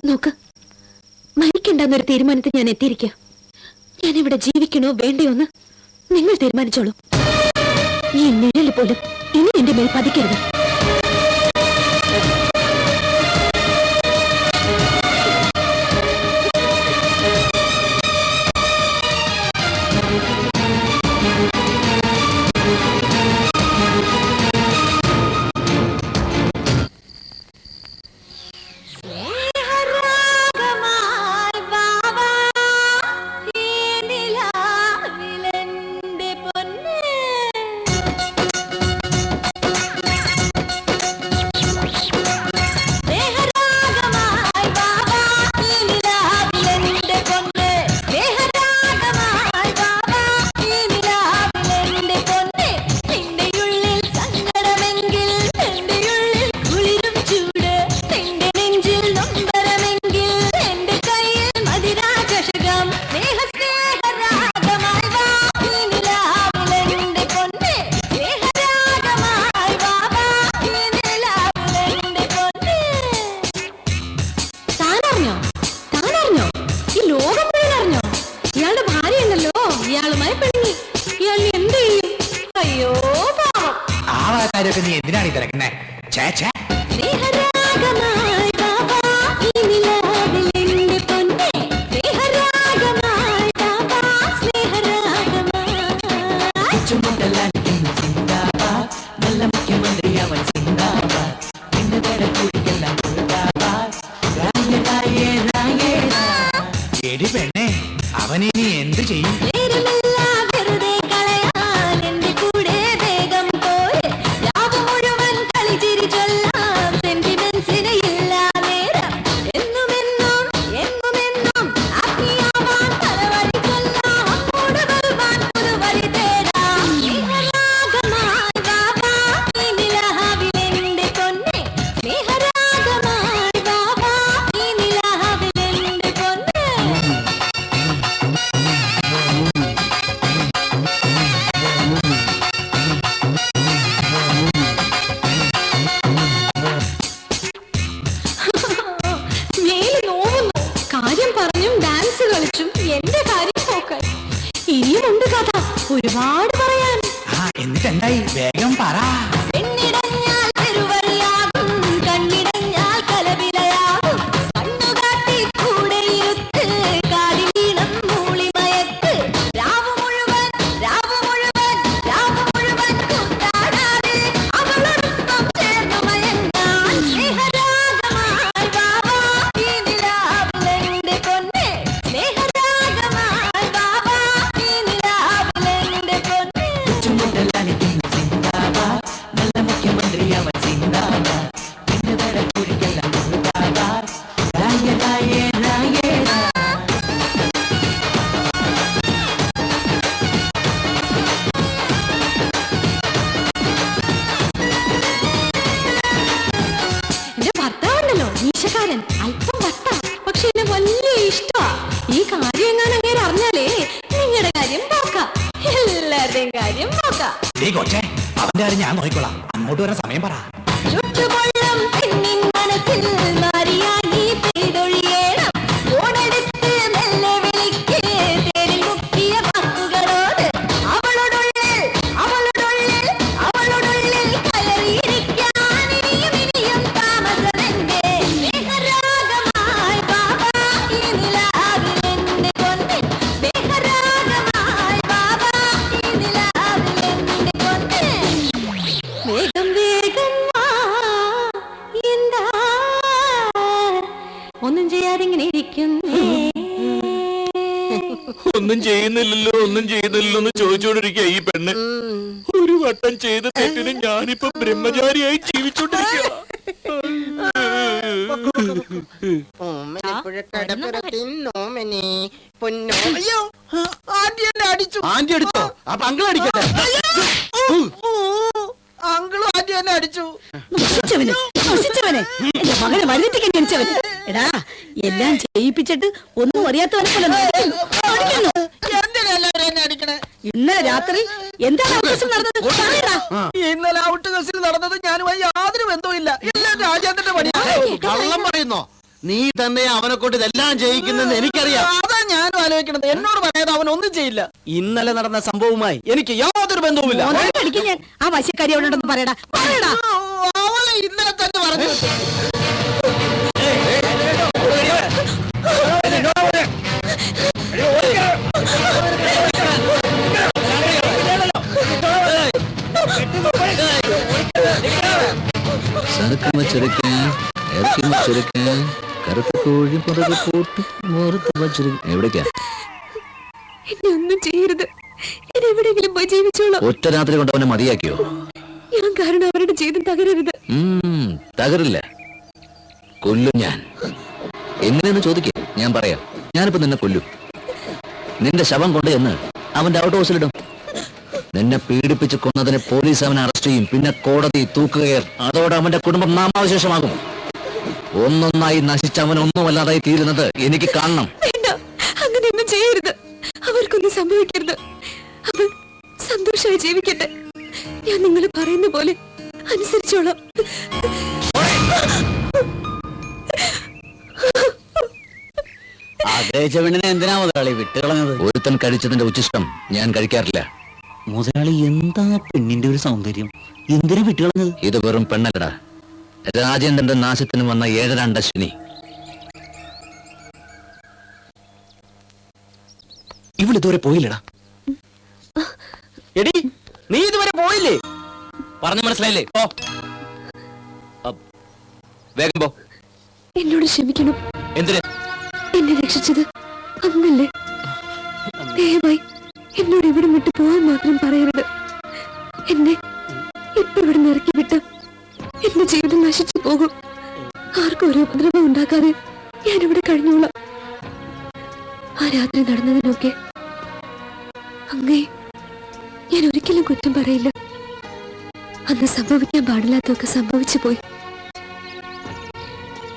നോക്ക്, മരിക്കണ്ടെന്നൊരു തീരുമാനത്തിൽ ഞാൻ എത്തിയിരിക്കുക. ഞാൻ ഇവിടെ ജീവിക്കണോ വേണ്ടയോ എന്ന് നിങ്ങൾ തീരുമാനിച്ചോളൂ. ഈ നിഴൽ പോലും ഇനി എന്റെ മേൽ പതിക്കരുത്. നീ എന്തിനാണ് ഈ തിരക്കുന്നേ? എടി പെണ്ണെ, അവനിനി എന്ത് ചെയ്യും? ഒരുപാട് പറയാൻ. എന്നിട്ട് എന്തായി? വേഗം പറ. അല്പം വട്ട, പക്ഷെ എന്നെ വലിയ ഇഷ്ടമാ. ഈ കാര്യം എങ്ങാനും അങ്ങനെ അറിഞ്ഞാലേ നിങ്ങളുടെ കാര്യം നോക്കാം, എല്ലാവരുടെയും കാര്യം നോക്കാം. അവന്റെ കാര്യം ഞാൻ നോക്കിക്കോളാം. അങ്ങോട്ട് വരാൻ സമയം പറ. ചുട്ടുകൊള്ളം പെണ്ണിൻ മനസ്സിൽ മാറിയായി പെയ്തൊഴിയേണം. ഓടെടുത്ത് മെല്ലെ വിളിക്ക് തേരിൽ മുക്കിയ വാക്കുകളോട് അവളുടുള്ളിൽ അവളുടുള്ളിൽ അവളുടുള്ളിൽ കയറിയിരിക്കാൻ ഇനിയും താമസമെന്റെ സ്നേഹരാഗമായി ബാബാ ഈ നിലാവിലെന്റെ പൊന്നെ. സ്നേഹരാഗമായി ബാബാ ഈ നിലാവിലെന്റെ പൊന്നെ. വേഗം വേഗം വാ എന്താ ഒന്നും ചെയ്യുന്നില്ലല്ലോ എന്ന് ചോദിച്ചോണ്ടിരിക്കുക ഈ പെണ്ണ്. ഒരു വട്ടം ചെയ്ത തെറ്റിന് ഞാനിപ്പോ ബ്രഹ്മചാരിയായി ജീവിച്ചോണ്ടിരിക്കുക. ആന്റി അടിച്ചോ? അപ്പൊ അങ്കിൾ അടിക്കട്ടെ. അങ്കിളും ആന്റി എന്നെ അടിച്ചു. നശിച്ചവനെ, എന്റെ മകനെ വഴിതെറ്റിക്കാൻ ജനിച്ചവൻ. എടാ, എല്ലാം ചെയ്യിപ്പിച്ചിട്ട് ഒന്നും അറിയാത്തവനെ പോലെ നടിക്കുന്നു. എന്തിനാ എല്ലാവരും എന്നെ അടിക്കണേ? ഇന്നലെ രാത്രി എന്താണ് ആവശ്യം നടന്നത്? പറയടാ. ഇന്നലെ ഔട്ട് കേസിൽ നടന്നത് ഞാനുമായി യാതൊരു ബന്ധവും ഇല്ല. എല്ലാം രാജേന്ദ്രന്റെ പണിയാണ്. കള്ളം പറയുന്നോ? നീ തന്നെ അവനെ കൊണ്ട് ഇതെല്ലാം ചെയ്യിക്കുന്നെന്ന് എനിക്കറിയാം. അതാ ഞാനും ആലോചിക്കണത്. എന്നോട് പറയാതെ അവൻ ഒന്നും ചെയ്യില്ല. ഇന്നലെ നടന്ന സംഭവവുമായി എനിക്ക് യാതൊരു ബന്ധവുമില്ല. അടിക്കും ഞാൻ. ആ വശക്കാരി അവിടെ ഉണ്ടെന്ന് പറയടാ. പറയടാ. അവളെ ഇന്നലെ തന്നെ പറഞ്ഞു. സരക്കുമ്പോ ചെറുക്കാൻ ഇറക്കുമ്പോ ചെറുക്കാൻ കറുത്ത കോഴി പുറകെ പോട്ട് എവിടേക്കാ? എന്നെ ഒന്നും ചെയ്യരുത്. ഞാൻ എവിടെയെങ്കിലും പോയി ജീവിച്ചോളാം. ഒറ്റ രാത്രി കൊണ്ട് അവനെ മതിയാക്കിയോ? ഞാൻ കാരണം അവരുടെ ജീവിതം തകരരുത്. തകരില്ല, കൊല്ലും ഞാൻ. എങ്ങനെയെന്ന് ചോദിക്കേ, ഞാൻ പറയാം. ഞാനിപ്പോ നിന്നെ കൊല്ലും. നിന്റെ ശവം കൊണ്ട് എന്ന് അവന്റെ ഔട്ട് ഹൗസിലിടും. നിന്നെ പീഡിപ്പിച്ച് കൊന്നതിന് പോലീസ് അവനെ അറസ്റ്റ് ചെയ്യും. പിന്നെ കോടതി, തൂക്കുകയർ. അതോടെ അവന്റെ കുടുംബം നാമാവശേഷമാകും. ഒന്നൊന്നായി നശിച്ചവൻ ഒന്നുമല്ലാതായി തീരുന്നത് എനിക്ക് കാണണം. അങ്ങനെയൊന്നും ചെയ്യരുത്. അവർക്കൊന്നും സംഭവിക്കരുത്. അവർ സന്തോഷമായി ജീവിക്കട്ടെ. ഞാൻ നിങ്ങൾ പറയുന്ന പോലെ അനുസരിച്ചോളാം. ആഗ്രഹിച്ചവണ്ണിനെ എന്തിനാ മുതലാളി വിട്ടുകളഞ്ഞത്? ഒരുത്തൻ കഴിച്ചതിന്റെ ഉച്ചിഷ്ടം ഞാൻ കഴിക്കാറില്ല. മുതലാളി, എന്താ പെണ്ണിന്റെ ഒരു സൗന്ദര്യം? എന്തിനാ വിട്ടുകളഞ്ഞത്? ഇത് വെറും പെണ്ണല്ലടാ, രാജേന്ദ്രന്റെ നാശത്തിന് വന്ന 7 അശ്വിനി. ഇവളിതുവരെ പോയില്ലടാ. എടി, നീ ഇതുവരെ പോയില്ലേ? പറഞ്ഞു മനസ്സിലായില്ലേ? പോ, വേഗം പോ. എന്നോട് ക്ഷമിക്കണം. എന്തിന്? എന്നെ രക്ഷിച്ചത് അന്നല്ലേ? ദയവായി എന്നോട് ഇവിടെ വിട്ടു പോകാൻ മാത്രം പറയരുത്. എന്നെ ഇപ്പൊ ഇവിടെ ഇറക്കി വിട്ട് എന്റെ ജീവിതം നശിച്ചു പോകും. ആർക്കും ഒരു ഉപദ്രവം ഉണ്ടാക്കാതെ ഞാനിവിടെ കഴിഞ്ഞോളാം. ആ രാത്രി നടന്നതിനൊക്കെ അങ്ങേ ഞാൻ ഒരിക്കലും കുറ്റം പറയില്ല. അന്ന് സംഭവിക്കാൻ പാടില്ലാത്തൊക്കെ സംഭവിച്ചു പോയി.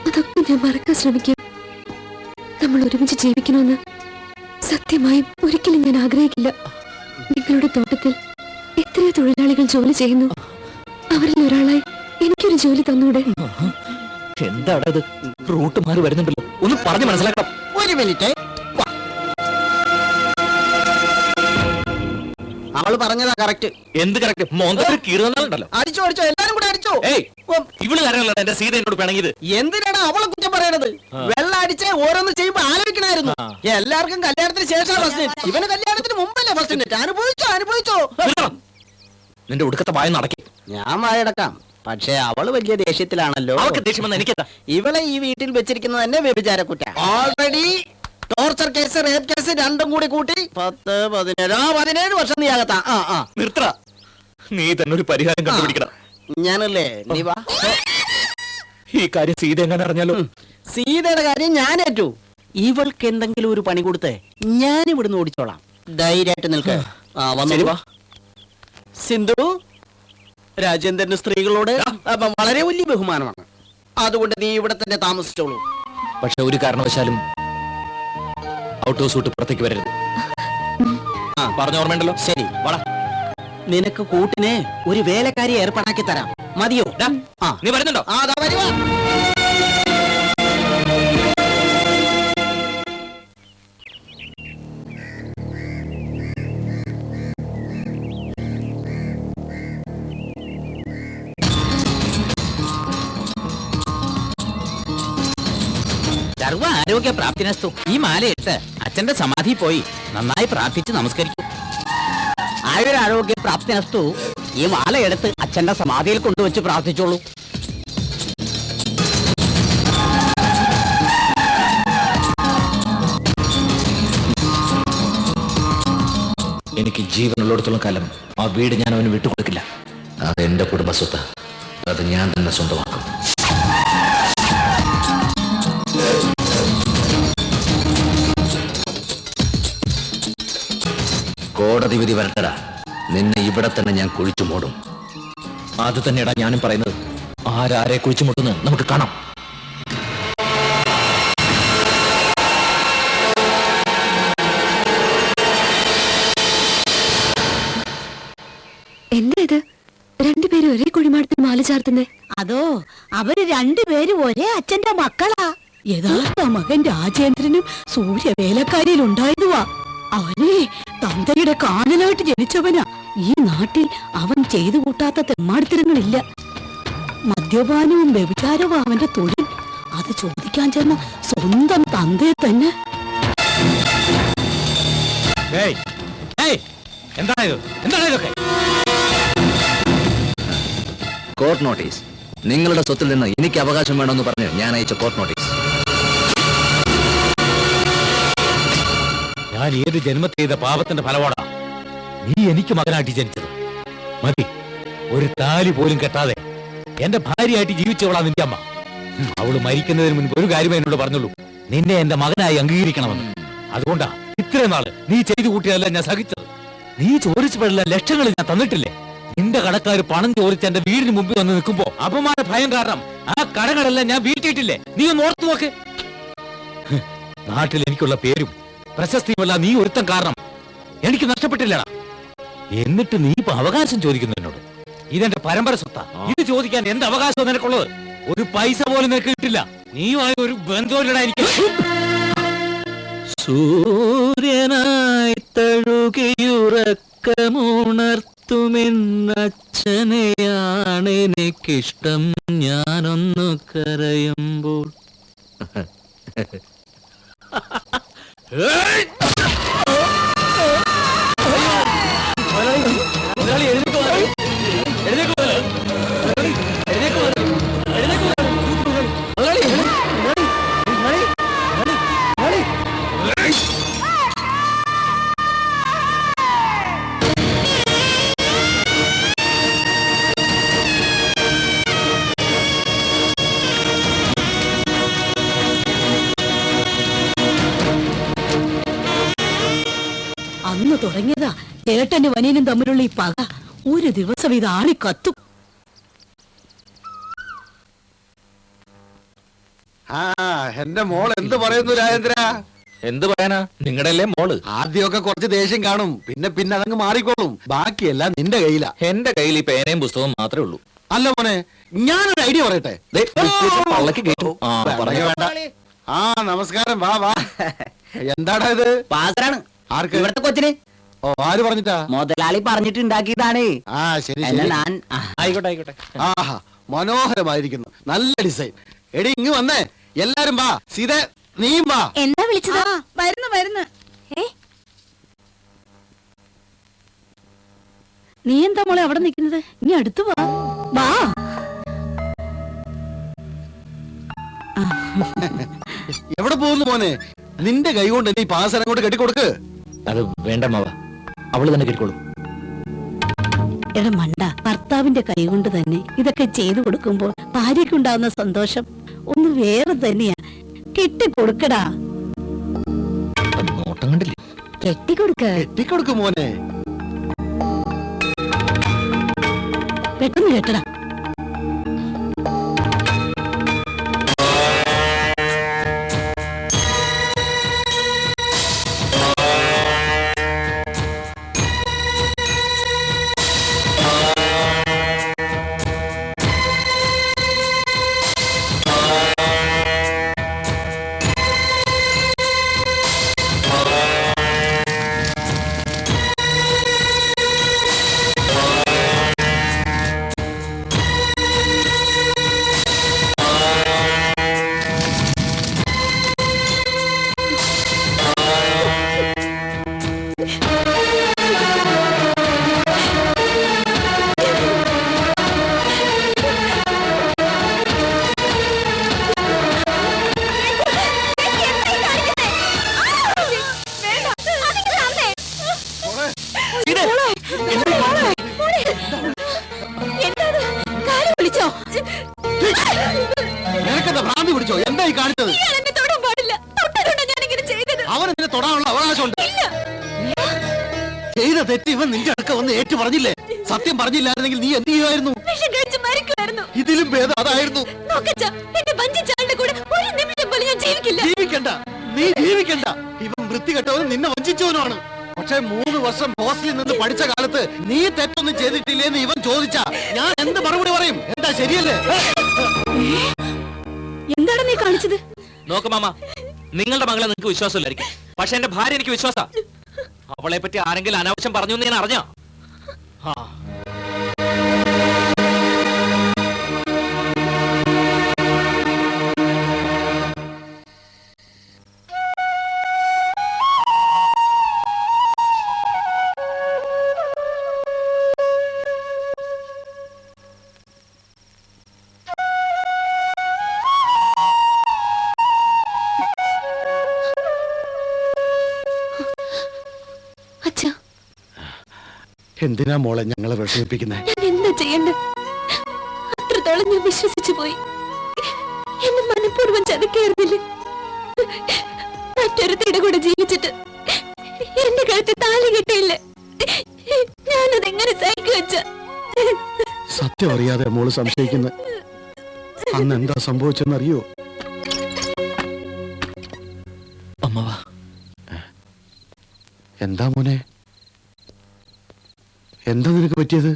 അതൊക്കെ ഞാൻ മറക്കാൻ ശ്രമിക്കാം. നമ്മൾ ഒരുമിച്ച് ജീവിക്കണമെന്ന് സത്യമായും ഒരിക്കലും ഞാൻ ആഗ്രഹിക്കില്ല. നിങ്ങളുടെ തോട്ടത്തിൽ എത്രയോ തൊഴിലാളികൾ ജോലി ചെയ്യുന്നു. അവരിൽ ഒരാളായി എനിക്കൊരു ജോലി തന്നൂടെ? എന്താടാ ഇത്? റൂട്ട് മാറി വരുന്നുണ്ടല്ലോ, ഒന്ന് പറഞ്ഞു മനസ്സിലാക്കണം. ഒരു മിനിറ്റ്. അവള് പറഞ്ഞതാ കറക്റ്റ്. എന്ത് കറക്റ്റ്? മോന്തത്തിൽ കീറുന്നുണ്ടല്ലോ. അടിച്ചോ അടിച്ചോ, എല്ലാരും കൂടെ അടിച്ചോ. ഇവള് കാരണമല്ല എന്റെ സീത എന്നോട് പിണങ്ങിയത്. എന്തിനാണ് അവളെ കുറ്റം പറയണത്? വെള്ളം അടിച്ച് ഓരോന്ന് ചെയ്യുമ്പോ ആലോചിക്കണായിരുന്നു. എല്ലാവർക്കും കല്യാണത്തിന് ശേഷം ഫസ്റ്റ് നൈറ്റ്. ഇവന് കല്യാണത്തിന് മുമ്പല്ലേ ഫസ്റ്റ് നൈറ്റ്? അനുഭവിച്ചോ. നിന്റെ ഒടുക്കത്തെ വായ നടക്കി. ഞാൻ വായടക്കാം, പക്ഷെ അവള് വലിയ ദേഷ്യത്തിലാണല്ലോ. അവൾക്ക് ദേഷ്യം വന്ന എനിക്കെന്താ? ഇവളെ ഈ വീട്ടിൽ വെച്ചിരിക്കുന്നത് തന്നെ വ്യഭിചാര കുറ്റ. Already torture case, rape case രണ്ടും കൂടി കൂട്ടി 17 വർഷം നീ അകത്താ. നിർത്തറ, നീ തന്നെ ഒരു പരിഹാരം കണ്ടുപിടിക്കണം. ഞാനല്ലേ, നീ വാ. ഈ കാര്യം സീത എങ്ങനെ അറിഞ്ഞാലോ? സീതയുടെ കാര്യം ഞാൻ ഏറ്റു. ഇവൾക്ക് എന്തെങ്കിലും ഒരു പണി കൊടുത്ത് ഞാൻ ഇവിടുന്ന് ഓടിച്ചോളാം. ധൈര്യമായിട്ട് നിൽക്ക. സിന്ധു, രാജേന്ദ്രന് സ്ത്രീകളോട് വളരെ വലിയ ബഹുമാനമാണ്. അതുകൊണ്ട് നീ ഇവിടെ തന്നെ താമസിച്ചോളൂ. പക്ഷെ ഒരു കാരണവശാലും ഔട്ട് ഹൗസ് വിട്ട് പുറത്തേക്ക് വരരുത്. പറഞ്ഞ ഓർമ്മയുണ്ടല്ലോ. ശരി, വള. നിനക്ക് കൂട്ടിന് ഒരു വേലക്കാരി ഏർപ്പാടാക്കി തരാം. മതിയോ? നീ വരുന്നുണ്ടോ? വരുവാ. സർവ ആരോഗ്യ പ്രാപ്തിനസ്തു. ഈ മാലയിട്ട് അച്ഛന്റെ സമാധി പോയി നന്നായി പ്രാർത്ഥിച്ച് നമസ്കരിക്കും. ആയുരാരോഗ്യ പ്രാപ്തിനസ്തു. ഈ മാല എടുത്ത് അച്ഛന്റെ സമാധിയിൽ കൊണ്ടുവച്ച് പ്രാർത്ഥിച്ചോളൂ. ജീവനുള്ളിടത്തോളം കാലം ആ വീട് ഞാൻ അവന് വിട്ടുകൊടുക്കില്ല. അത് എന്റെ കുടുംബസ്വത്ത്. അത് ഞാൻ തന്നെ സ്വന്തമാക്കും. കോടതി വിധി വരട്ടടാ. നിന്നെ ഇവിടെ തന്നെ ഞാൻ കുഴിച്ചു മൂടും. അത് തന്നെയാടാ ഞാനും പറയുന്നത്. ആരാരെ കുഴിച്ചു മുട്ടുന്നു നമുക്ക് കാണാം. എന്താ ഇത്? രണ്ടുപേരും ഒരേ കുഴിമാടത്തിൽ മാല ചാർത്തുന്നേ? അതോ അവര് രണ്ടുപേരും ഒരേ അച്ഛന്റെ മക്കളാ. യഥാർത്ഥ മകൻ രാജേന്ദ്രനും സൂര്യവേലക്കാരിയിൽ ഉണ്ടായതുവാ. അവനെ തന്തയുടെ കാനലായിട്ട് ജനിച്ചവനാ. ഈ നാട്ടിൽ അവൻ ചെയ്തു കൂട്ടാത്ത തെമ്മാടിത്തരങ്ങളില്ല. മദ്യപാനവും വ്യഭിചാരവും അവന്റെ തൊഴിൽ. അത് ചോദിക്കാൻ ചെന്ന സ്വന്തം തന്തയെ തന്നെ. Court notice. നിങ്ങളുടെ സ്വത്തിൽ നിന്ന് എനിക്ക് അവകാശം വേണമെന്ന് പറഞ്ഞ് ഞാൻ അയച്ച കോർട്ട് നോട്ടീസ്. ഞാൻ ഏത് ജന്മത്തെ ചെയ്ത പാപത്തിന്റെ ഫലമാടാ നീ എനിക്ക് മകനായിട്ട് ജനിച്ചത്. മതി, ഒരു താലി പോലും കെട്ടാതെ എന്റെ ഭാര്യയായിട്ട് ജീവിച്ചവളാ നിന്റെ അമ്മ. അവള് മരിക്കുന്നതിന് മുൻപ് ഒരു കാര്യമേ എന്നോട് പറഞ്ഞുള്ളൂ, നിന്നെ എന്റെ മകനായി അംഗീകരിക്കണമെന്ന്. അതുകൊണ്ടാ ഇത്രയും നാള് നീ ചെയ്തു കൂട്ടിയതല്ല ഞാൻ സഹിച്ചത്. നീ ചോദിച്ചപ്പോഴല്ല ലക്ഷങ്ങൾ ഞാൻ തന്നിട്ടില്ലേ? നിന്റെ കടക്കാർ പണം ചോദിച്ച് എന്റെ വീടിന് മുമ്പിൽ വന്ന് നിൽക്കുമ്പോ അപമാന ഭയം കാരണം ആ കടകളെല്ലാം ഞാൻ വീട്ടിയിട്ടില്ലേ? നീ ഒന്ന് ഓർത്തു നോക്ക്. നാട്ടിൽ എനിക്കുള്ള പേരും പ്രശസ്തിയുമല്ല നീ ഒരുത്തം കാരണം എനിക്ക് നഷ്ടപ്പെട്ടില്ലടാ. എന്നിട്ട് നീ ഇപ്പൊ അവകാശം ചോദിക്കുന്നു എന്നോട്. ഇതെന്റെ പരമ്പര സ്വത്താ. ഇത് ചോദിക്കാൻ എന്ത് അവകാശം നിനക്കുള്ളത്? ഒരു പൈസ പോലും നിനക്ക് കിട്ടില്ല. നീയുമായ ഒരു ബന്ധമില്ലടാ എനിക്ക്. സൂര്യനായി തഴുകിയുറക്കമുണർത്തുമെന്നച്ഛനെയാണ് എനിക്കിഷ്ടം. ഞാനൊന്നു കരയുമ്പോൾ അന്ന് തുടങ്ങിയതാ ചേട്ടനും വനിയനും തമ്മിലുള്ള ഈ പക. ഒരു ദിവസം ഇത് ആളിക്കത്തും. ആ എന്റെ മോൾ എന്ത് പറയുന്നു രാജേന്ദ്ര? എന്ത് പറയാനാ, നിങ്ങളുടെ അല്ലേ മോള്. ആദ്യമൊക്കെ കുറച്ച് ദേഷ്യം കാണും, പിന്നെ പിന്നെ അതങ്ങ് മാറിക്കോളും. ബാക്കിയെല്ലാം നിന്റെ കയ്യിലാ. എന്റെ കയ്യിൽ ഈ പേനയും പുസ്തകവും മാത്രമേ ഉള്ളൂ. അല്ല മോനെ, ഞാനൊരു ഐഡിയ പറയട്ടെ. വേണ്ട. ആ നമസ്കാരം, വാ വാ. എന്താടാ ഇത്? പാസറാണ്. ആർക്ക്? ഇവിടുത്തെ കൊച്ചിന്. ഓ, ആര് പറഞ്ഞിട്ടാ? മുതലാളി പറഞ്ഞിട്ട് ഉണ്ടാക്കിയതാണ്. ആ ശരി ശരി. ആയിക്കോട്ടെ ആയിക്കോട്ടെ. ആഹാ, മനോഹരമായിരിക്കുന്നു. നല്ല ഡിസൈൻ. എടി ഇങ്ങ് വന്നേ, എല്ലാരും വാ. സീത നീയും വാ. എന്താ വിളിച്ചത്? വരുന്നു. നീ എന്താ മോളെ അവിടെ നിൽക്കുന്നത്? ഇനി അടുത്ത് വാ. വാ. എവിടെ പോകുന്നു മോനെ? നിന്റെ കൈ കൊണ്ട് നീ പാസരം കൊണ്ട് കെട്ടിക്കൊടുക്ക്. അത് വേണ്ട മാവ, അവള് തന്നെ കെട്ടിക്കോളൂ. എടാ മണ്ട, ഭർത്താവിന്റെ കൈ കൊണ്ട് തന്നെ ഇതൊക്കെ ചെയ്തു കൊടുക്കുമ്പോൾ ഭാര്യയ്ക്കുണ്ടാവുന്ന സന്തോഷം ഒന്ന് വേറെ തന്നെയാ. കെട്ടിക്കൊടുക്കടാ. നോട്ടം കണ്ടില്ലേ? കെട്ടിക്കൊടുക്ക് മോനെ. പെട്ടെന്ന് കേട്ടടാ. എന്തായി കാണിച്ചത്? ഇയാൾ എന്നെ തൊടാൻ പാടില്ല. തൊട്ടതുകൊണ്ടാ ഞാനിങ്ങനെ ചെയ്തത്. അവൻ നിന്നെ തൊടാനുള്ള അവകാശമുണ്ട്. ചെയ്ത തെറ്റ് ഇവൻ നിന്റെ അടുക്ക വന്ന് ഏറ്റു പറഞ്ഞില്ലേ? സത്യം പറഞ്ഞില്ലായിരുന്നെങ്കിൽ നീ എന്ത് ചെയ്യുമായിരുന്നു? വിഷം കഴിച്ച് മരിക്കുമായിരുന്നു. ഇതിലും ഭേദം അതായിരുന്നു. നോക്കച്ചാ, എന്നെ വഞ്ചിച്ചാളുടെ കൂടെ ഒരു നിമിഷം പോലും ഞാൻ ജീവിക്കില്ല. ജീവിക്കണ്ട, നീ ജീവിക്കണ്ട. ഇവൻ വൃത്തികെട്ടവനും നിന്നെ വഞ്ചിച്ചവനുമാണ്. പക്ഷെ 3 വർഷം ഹോസ്റ്റലിൽ നിന്ന് പഠിച്ച കാലത്ത് നീ തെറ്റൊന്നും ചെയ്തിട്ടില്ലേന്ന് ഇവൻ ചോദിച്ചാ ഞാൻ എന്ത് മറുപടി പറയും? എന്താ ശരിയല്ലേ? എന്താണ് നീ കാണിച്ചത്? നോക്ക് മാമ, നിങ്ങളുടെ മകളെ നിങ്ങൾക്ക് വിശ്വാസമില്ലായിരിക്കും, പക്ഷെ എന്റെ ഭാര്യ എനിക്ക് വിശ്വാസ. അവളെ പറ്റി ആരെങ്കിലും അനാവശ്യം പറഞ്ഞു എന്ന് ഞാൻ അറിഞ്ഞോ? അച്ഛാ, എന്തിനാ മോളെ ഞങ്ങളെ വിഷമിപ്പിക്കുന്നേ? ഞാൻ എന്താ ചെയ്യണ്ട? അത്രത്തോളം ഞാൻ വിശ്വസിച്ചു പോയി. എന്നെ മനഃപൂർവ്വം ചതിക്കായിരുന്നില്ലേ? മറ്റൊരുത്തിയുടെ കൂടെ ജീവിച്ചിട്ട് എന്റെ കഴുത്തിൽ താലി കെട്ടിയില്ലേ? ഞാനതെങ്ങനെ സഹിക്കു വെച്ച? സത്യം അറിയാതെ മോള് സംശയിക്കുന്നത്. അന്ന് എന്താ സംഭവിച്ചെന്നറിയോ? അമ്മവാ, എന്താ മോനെ, എന്താ നിനക്ക് പറ്റിയത്?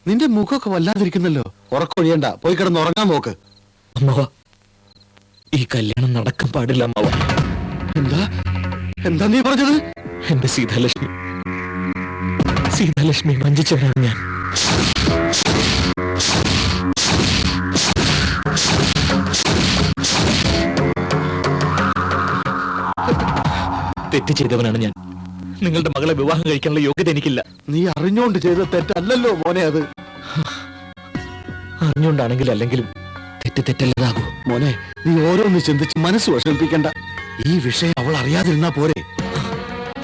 നിന്റെ മുഖമൊക്കെ വല്ലാതിരിക്കുന്നല്ലോ. ഉറക്കൊഴിയണ്ട, പോയി കിടന്ന് ഉറങ്ങാൻ നോക്ക്. അമ്മവാ, ഈ കല്യാണം നടക്കാൻ പാടില്ല അമ്മവാ. എന്താ എന്താ നീ പറഞ്ഞത്? എന്റെ സീതാലക്ഷ്മി വഞ്ചിച്ചവനാണ് ഞാൻ. തെറ്റ് ചെയ്തവനാണ് ഞാൻ. നിങ്ങളുടെ മകളെ വിവാഹം കഴിക്കാനുള്ള യോഗ്യത എനിക്കില്ല. നീ അറിഞ്ഞോണ്ട് ചെയ്ത തെറ്റല്ലല്ലോ മോനെ അത്. അറിഞ്ഞുകൊണ്ടാണെങ്കിലും അല്ലെങ്കിലും തെറ്റല്ലതാകൂ. മോനെ, നീ ഓരോന്ന് ചിന്തിച്ച് മനസ്സ് വിഷമിപ്പിക്കണ്ട. ഈ വിഷയം അവൾ അറിയാതിരുന്നാ പോരെ?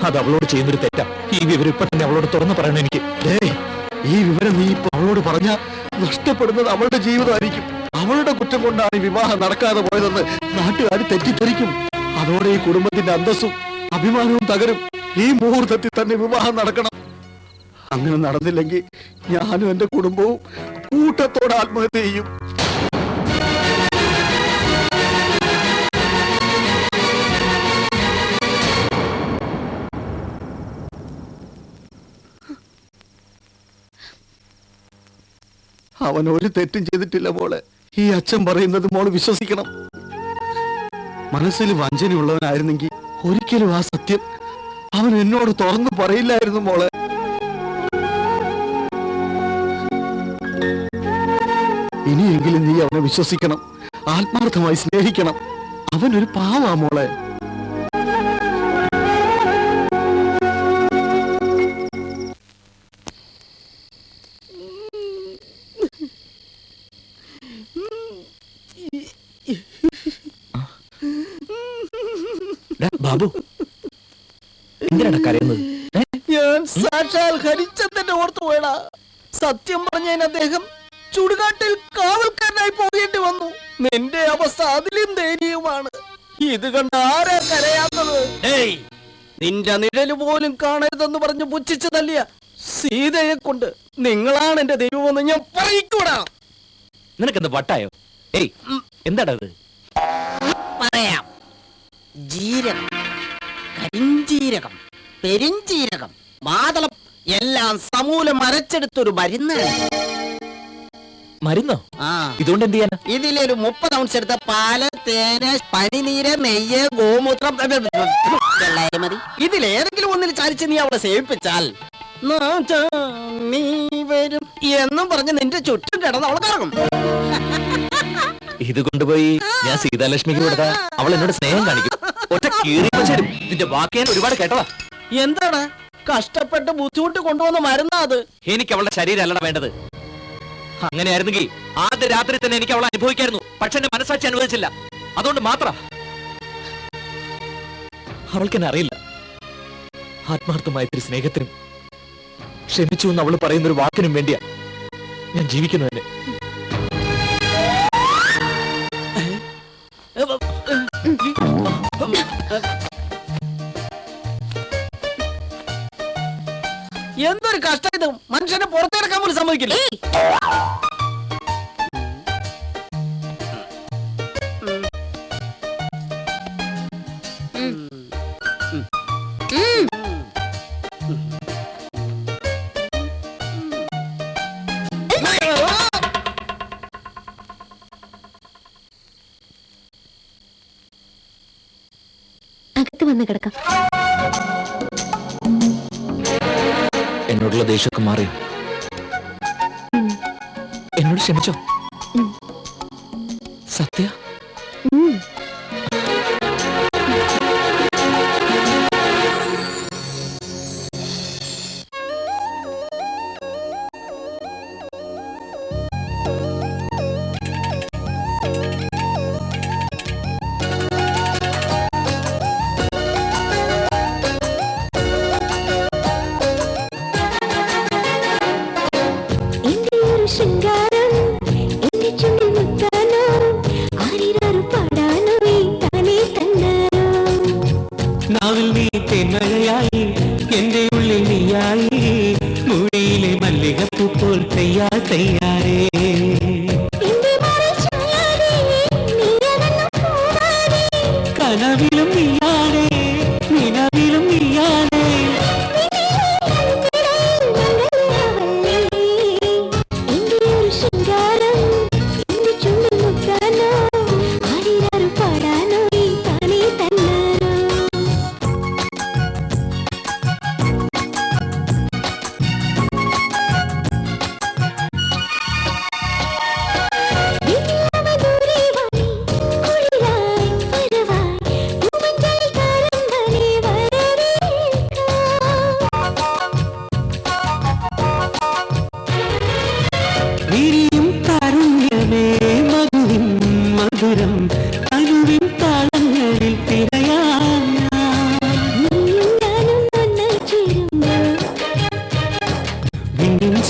അത് അവളോട് ചെയ്യുന്നൊരു തെറ്റാ. ഈ വിവരം ഇപ്പൊ തന്നെ അവളോട് തുറന്നു പറയണം എനിക്ക്. ഈ വിവരം നീ ഇപ്പൊ അവളോട് പറഞ്ഞാൽ നഷ്ടപ്പെടുന്നത് അവളുടെ ജീവിതമായിരിക്കും. അവളുടെ കുറ്റം കൊണ്ടാണ് ഈ വിവാഹം നടക്കാതെ പോയതെന്ന് നാട്ടുകാർ തെറ്റിദ്ധരിക്കും. അതോടെ ഈ കുടുംബത്തിന്റെ അന്തസ്സും അഭിമാനവും തകരും. ഈ മുഹൂർത്തത്തിൽ തന്നെ വിവാഹം നടക്കണം. അങ്ങനെ നടന്നില്ലെങ്കിൽ ഞാനും എന്റെ കുടുംബവും കൂട്ടത്തോടെ ആത്മഹത്യ ചെയ്യും. അവൻ ഒരു തെറ്റും ചെയ്തിട്ടില്ല മോളെ. ഈ അച്ഛൻ പറയുന്നത് മോള് വിശ്വസിക്കണം. മനസ്സിൽ വഞ്ചനയുള്ളവനായിരുന്നെങ്കിൽ ഒരിക്കലും ആ സത്യം അവൻ എന്നോട് തുറന്നു പറയില്ലായിരുന്നു മോളെ. ഇനിയെങ്കിലും നീ അവനെ വിശ്വസിക്കണം, ആത്മാർത്ഥമായി സ്നേഹിക്കണം. അവനൊരു പാവാ മോളെ. ബാബു, എന്തിനാണ് കരയുന്നത്? ഞാൻ സാക്ഷാൽ ഹരിചന്ദ്രനെ ഓർത്തു പോയടാ. സത്യം പറഞ്ഞതിന് അദ്ദേഹം ചുടുകാട്ടിൽ കാവൽക്കാരനായി പോകേണ്ടി വന്നു. നിന്റെ അവസ്ഥ അതിലും ദയനീയമാണ്. ഇത് കണ്ട് ആരാ കരയാത്തത്? നിന്റെ നിഴല് പോലും കാണരുതെന്ന് പറഞ്ഞ് പുച്ഛിച്ചു തല്ലിയ സീതയെ കൊണ്ട് നിങ്ങളാണ് എന്റെ ദൈവമെന്ന് ഞാൻ പറയിക്കൂടാ. നിനക്കെന്ത് വട്ടായോ? എന്താടാ അത്? പറയാം. ജീരകം, കരിഞ്ചീരകം, പെരിഞ്ചീരകം, മാതളം എല്ലാം സമൂലം അരച്ചെടുത്തൊരു മരുന്നാണ്. മരുന്നോ? ഇതുകൊണ്ട് എന്ത് ചെയ്യാനാ? ഇതിലൊരു 30 ഔൺസ് എടുത്ത പാല്, തേന്, പനിനീര്, നെയ്യ്, ഗോമൂത്രം മതി. ഇതിലേതെങ്കിലും ഒന്നിൽ ചാലിച്ച് നീ അവിടെ സേവിപ്പിച്ചാൽ നീ വരും എന്നും പറഞ്ഞ് നിന്റെ ചുറ്റും കിടന്ന് അവൾ കറങ്ങും. ഇത് കൊണ്ടുപോയി ഞാൻ സീതാലക്ഷ്മിക്ക് കൊടുത്താ അവൾ എന്നോട് സ്നേഹം കാണിക്കും. ഒറ്റ കീറിയും ഇതിന്റെ ബാക്കി ഞാൻ ഒരുപാട് കേട്ടതാ. എന്താണ് കഷ്ടപ്പെട്ട് ബുദ്ധിമുട്ട് കൊണ്ടുവന്ന മരുന്നാ അത്? എനിക്ക് അവളുടെ ശരീരം അല്ലട വേണ്ടത്. അങ്ങനെയായിരുന്നെങ്കിൽ ആദ്യ രാത്രി തന്നെ എനിക്ക് അവളെ അനുഭവിക്കായിരുന്നു. പക്ഷെ എന്റെ മനസ്സാക്ഷി അനുവദിച്ചില്ല. അതുകൊണ്ട് മാത്രം. അവൾക്കെന്നെ അറിയില്ല. ആത്മാർത്ഥമായ ഇത്തിരി സ്നേഹത്തിനും ക്ഷമിച്ചു എന്ന് അവൾ പറയുന്നൊരു വാക്കിനും വേണ്ടിയാ ഞാൻ ജീവിക്കുന്നു തന്നെ. എന്തൊരു കഷ്ടം ഇത്, മനുഷ്യനെ പുറത്തിറക്കാൻ പോലും സമ്മതിക്കില്ല. അകത്ത് വന്ന് കിടക്കാം. എന്നോടുള്ള ദേഷ്യമൊക്കെ മാറി. എന്നോട് ക്ഷമിച്ചോ? സത്യ? നാവിൽ നീ തെന്മഴയായി, എന്റെ ഉള്ളിൽ നീയായി, മുടിയിലെ മല്ലികപ്പൂ പോൽ തയ്യാറേ. കനവിലും നീയാണേ, നിലവിലും നീയാണേ.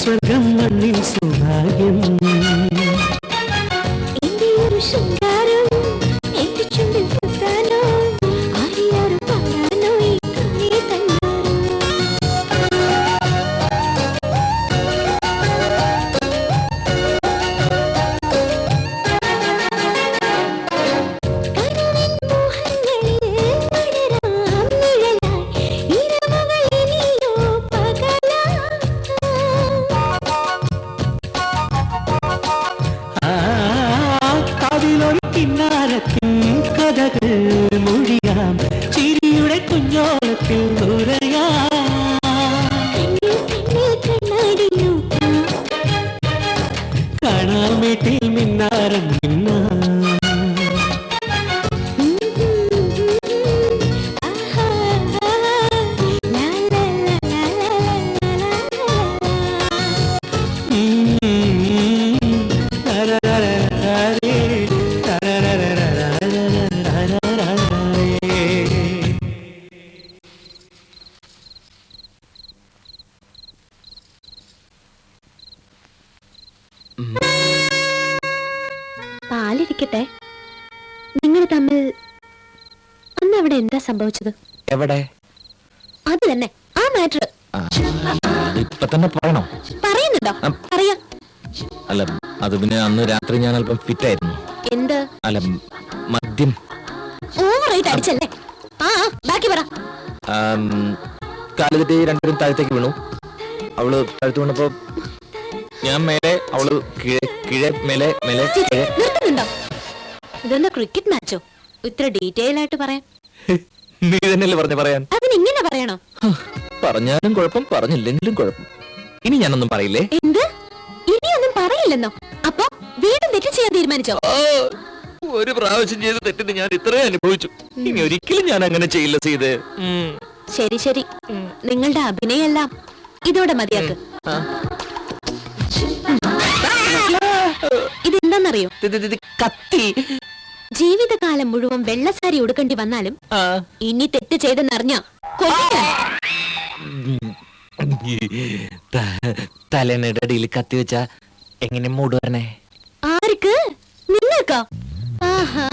സ്വർഗം മണ്ണിൽ സൗഭാഗ്യം. കഥകൾ മൊഴിയാം, ചിരിയുടെ കുഞ്ഞോളത്തിൽ കാണാമേട്ടിൽ മിന്നാരം മിന്നാ. പാലിരിക്കട്ടെ, നിങ്ങൾ തമ്മിൽ അന്ന് അവിടെ എന്താ സംഭവിച്ചത്? എവിടെ? അത് തന്നെ, ആ മാറ്റർ. ഇപ്പൊ തന്നെ പറയണോ? പറയുന്നുണ്ടോ? പറയാ. അല്ല, അത് പിന്നെ അന്ന് രാത്രി ഞാൻ അല്പം ഫിറ്റ് ആയിരുന്നു. എന്ത്? അല്ല, മദ്യം ഓവറായിട്ട് അടിച്ചല്ലേ? ബാക്കി പറ. കാലുതെറ്റി രണ്ടുപേരും താഴത്തേക്ക് വീണു. അവള് താഴ്ത്തു വീണപ്പോ ഞാൻ മേലെ, അവള് കീഴെ, മേലെ മേലെ. നിർത്തുന്നുണ്ടോ? ഇതെന്താ ക്രിക്കറ്റ് മാച്ചോ? ഇത്ര ഡീറ്റെയിൽ ആയിട്ട് പറയാൻ? നീ തന്നെയല്ലേ പറഞ്ഞു പറയാൻ. അതിനിങ്ങനെ പറയണോ? പറഞ്ഞാലും കുഴപ്പം, പറഞ്ഞില്ലെങ്കിലും കുഴപ്പം. ഇനി ഞാനൊന്നും പറയില്ലേ. എന്ത്? ഇനിയൊന്നും പറയില്ലെന്നോ? അപ്പൊ വീണ്ടും തെറ്റ് ചെയ്യാൻ തീരുമാനിച്ചോ? ഒരു പ്രാവശ്യം ചെയ്ത തെറ്റിന് ഞാൻ ഇത്രയും അനുഭവിച്ചു. ഇനി ഒരിക്കലും ഞാൻ അങ്ങനെ ചെയ്യില്ല സീതേ. ശരി ശരി, നിങ്ങളുടെ അഭിനയെല്ലാം ഇതോടെ മതിയാക്ക്. ഇതെന്താന്നറിയോ? കത്തി. ജീവിതകാലം മുഴുവൻ വെള്ളസാരി ഉടുക്കേണ്ടി വന്നാലും ഇനി തെറ്റ് ചെയ്തെന്നറിഞ്ഞ തലേനടയിൽ കത്തി വെച്ചാ എങ്ങനെ മൂട് വരണേ? ആർക്ക്? നിങ്ങൾക്കോ? ആഹാ,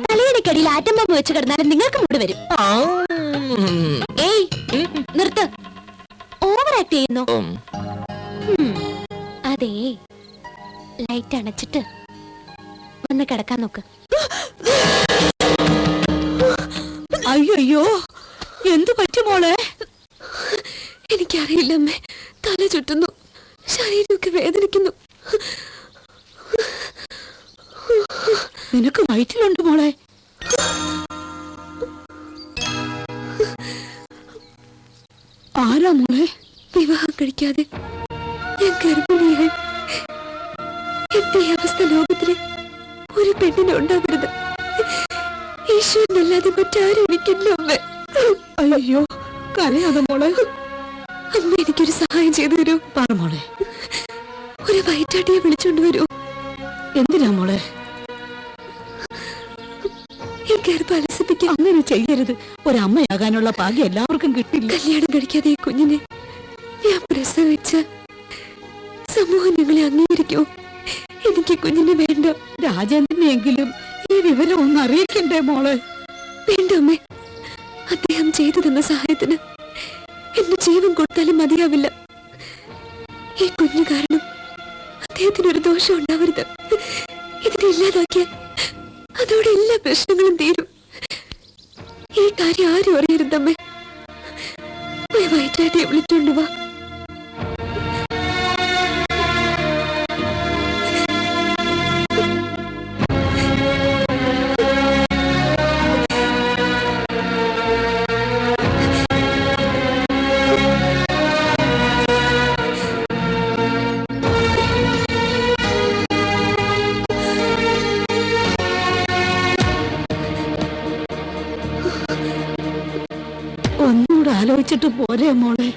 തലയിടക്കടിയിൽ ആറ്റം ബോംബ് വെച്ച് കിടന്നാലും നിങ്ങൾക്ക് മൂട് വരും. ഏയ് നിർത്ത്. ആക്ട് ചെയ്യുന്നു. അതെ, ലൈറ്റ് അണച്ചിട്ട് വന്ന് കിടക്കാൻ നോക്ക്. അയ്യോ എന്തു പറ്റി മോളെ? എനിക്കറിയില്ല അമ്മേ, തല ചുറ്റുന്നു, ശരീരമൊക്കെ വേദനിക്കുന്നു. നിനക്ക് വയറ്റിലുണ്ട് മോളെ. ആരാ മോളെ? വിവാഹം കഴിക്കാതെ ഞാൻ ഗർഭിണിയായി. എന്റെ ഈ അവസ്ഥ ലോകത്തിലെ ഒരു പെണ്ണിനെ ഉണ്ടാവരുത്. ഈശ്വരനല്ലാതെ മറ്റാരും എനിക്കില്ല അമ്മേ. അയ്യോ കരയാതെ മോളെ. അമ്മ എനിക്കൊരു സഹായം ചെയ്തു തരൂ. പറ മോളെ. ഒരു വയറ്റാട്ടിയെ വിളിച്ചോണ്ട് വരൂ. എന്തിനാ മോളെ? ഈ ഗർഭം അലസിപ്പിക്കാൻ. അങ്ങനെ ചെയ്യരുത്. ഒരമ്മയാകാനുള്ള ഭാഗ്യം എല്ലാവർക്കും കിട്ടില്ല. കല്യാണം കഴിക്കാതെ ഈ കുഞ്ഞിനെ ഞാൻ പ്രസവിച്ച സമൂഹം ഞങ്ങളെ അംഗീകരിക്കൂ. എനിക്ക് കുഞ്ഞിനെ വേണ്ട. രാജേന്ദ്രനെങ്കിലും ഈ വിവരം ഒന്ന് അറിയിക്കണ്ടേ മോളെ? വേണ്ട അമ്മേ, അദ്ദേഹം ചെയ്തു തന്ന സഹായത്തിന് എന്റെ ജീവൻ കൊടുത്താലും മതിയാവില്ല. ഈ കുഞ്ഞു കാരണം അദ്ദേഹത്തിന് ഒരു ദോഷം ഉണ്ടാവരുത്. ഇതിനെ ഇല്ലാതാക്കിയാൽ അതോടെ എല്ലാ പ്രശ്നങ്ങളും തീരും. ഈ കാര്യം ആരും അറിയരുതമ്മേ. വയറ്റാട്ടിയെ വിളിച്ചോണ്ട് വാ. ഒന്നുകൂടെ ആലോചിച്ചിട്ട് പോരെ മോളെ?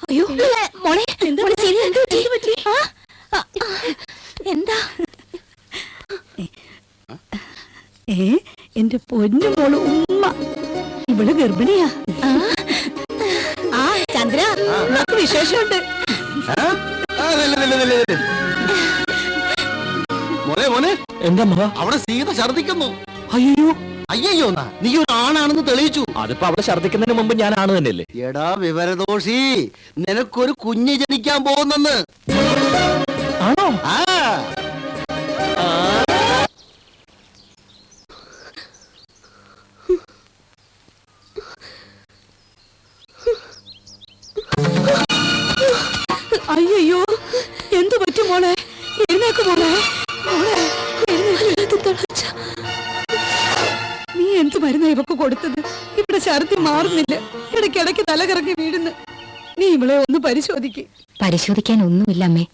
അയ്യോ മോളെ, എന്താ? എന്റെ പൊന്നു മോള് ഉമ്മ. ഇവിടെ ഗർഭിണിയാ. ആ ചന്ദ്ര, നമുക്ക് വിശേഷമുണ്ട്. മോനെ മോനെ, എന്താ അവിടെ സീത ഛർദിക്കുന്നു. അയ്യോ അയ്യോ നീ ഒരു ആണാണെന്ന് തെളിയിച്ചു. അതിപ്പോ അവിടെ ഛർദിക്കുന്നതിന് മുമ്പ് ഞാൻ ആണ് തന്നെയല്ലേ? എടാ വിവരദോഷി, നിനക്കൊരു കുഞ്ഞ് ജനിക്കാൻ പോകുന്നെന്ന്. ആണോ? ആ അയ്യോ എന്തു പറ്റി മോളെ? എഴുന്നേക്ക് മോളെ. മോളെ എഴുന്നേക്ക്. നീ എന്ത് മരുന്നാ ഇവക്ക് കൊടുത്തത്? ഇവിടെ ഛർദി മാറുന്നില്ല, ഇടയ്ക്കിടയ്ക്ക് തലകറങ്ങി വീഴുന്നു. നീ ഇവളെ ഒന്ന് പരിശോധിക്ക്. പരിശോധിക്കാൻ ഒന്നുമില്ല അമ്മേ,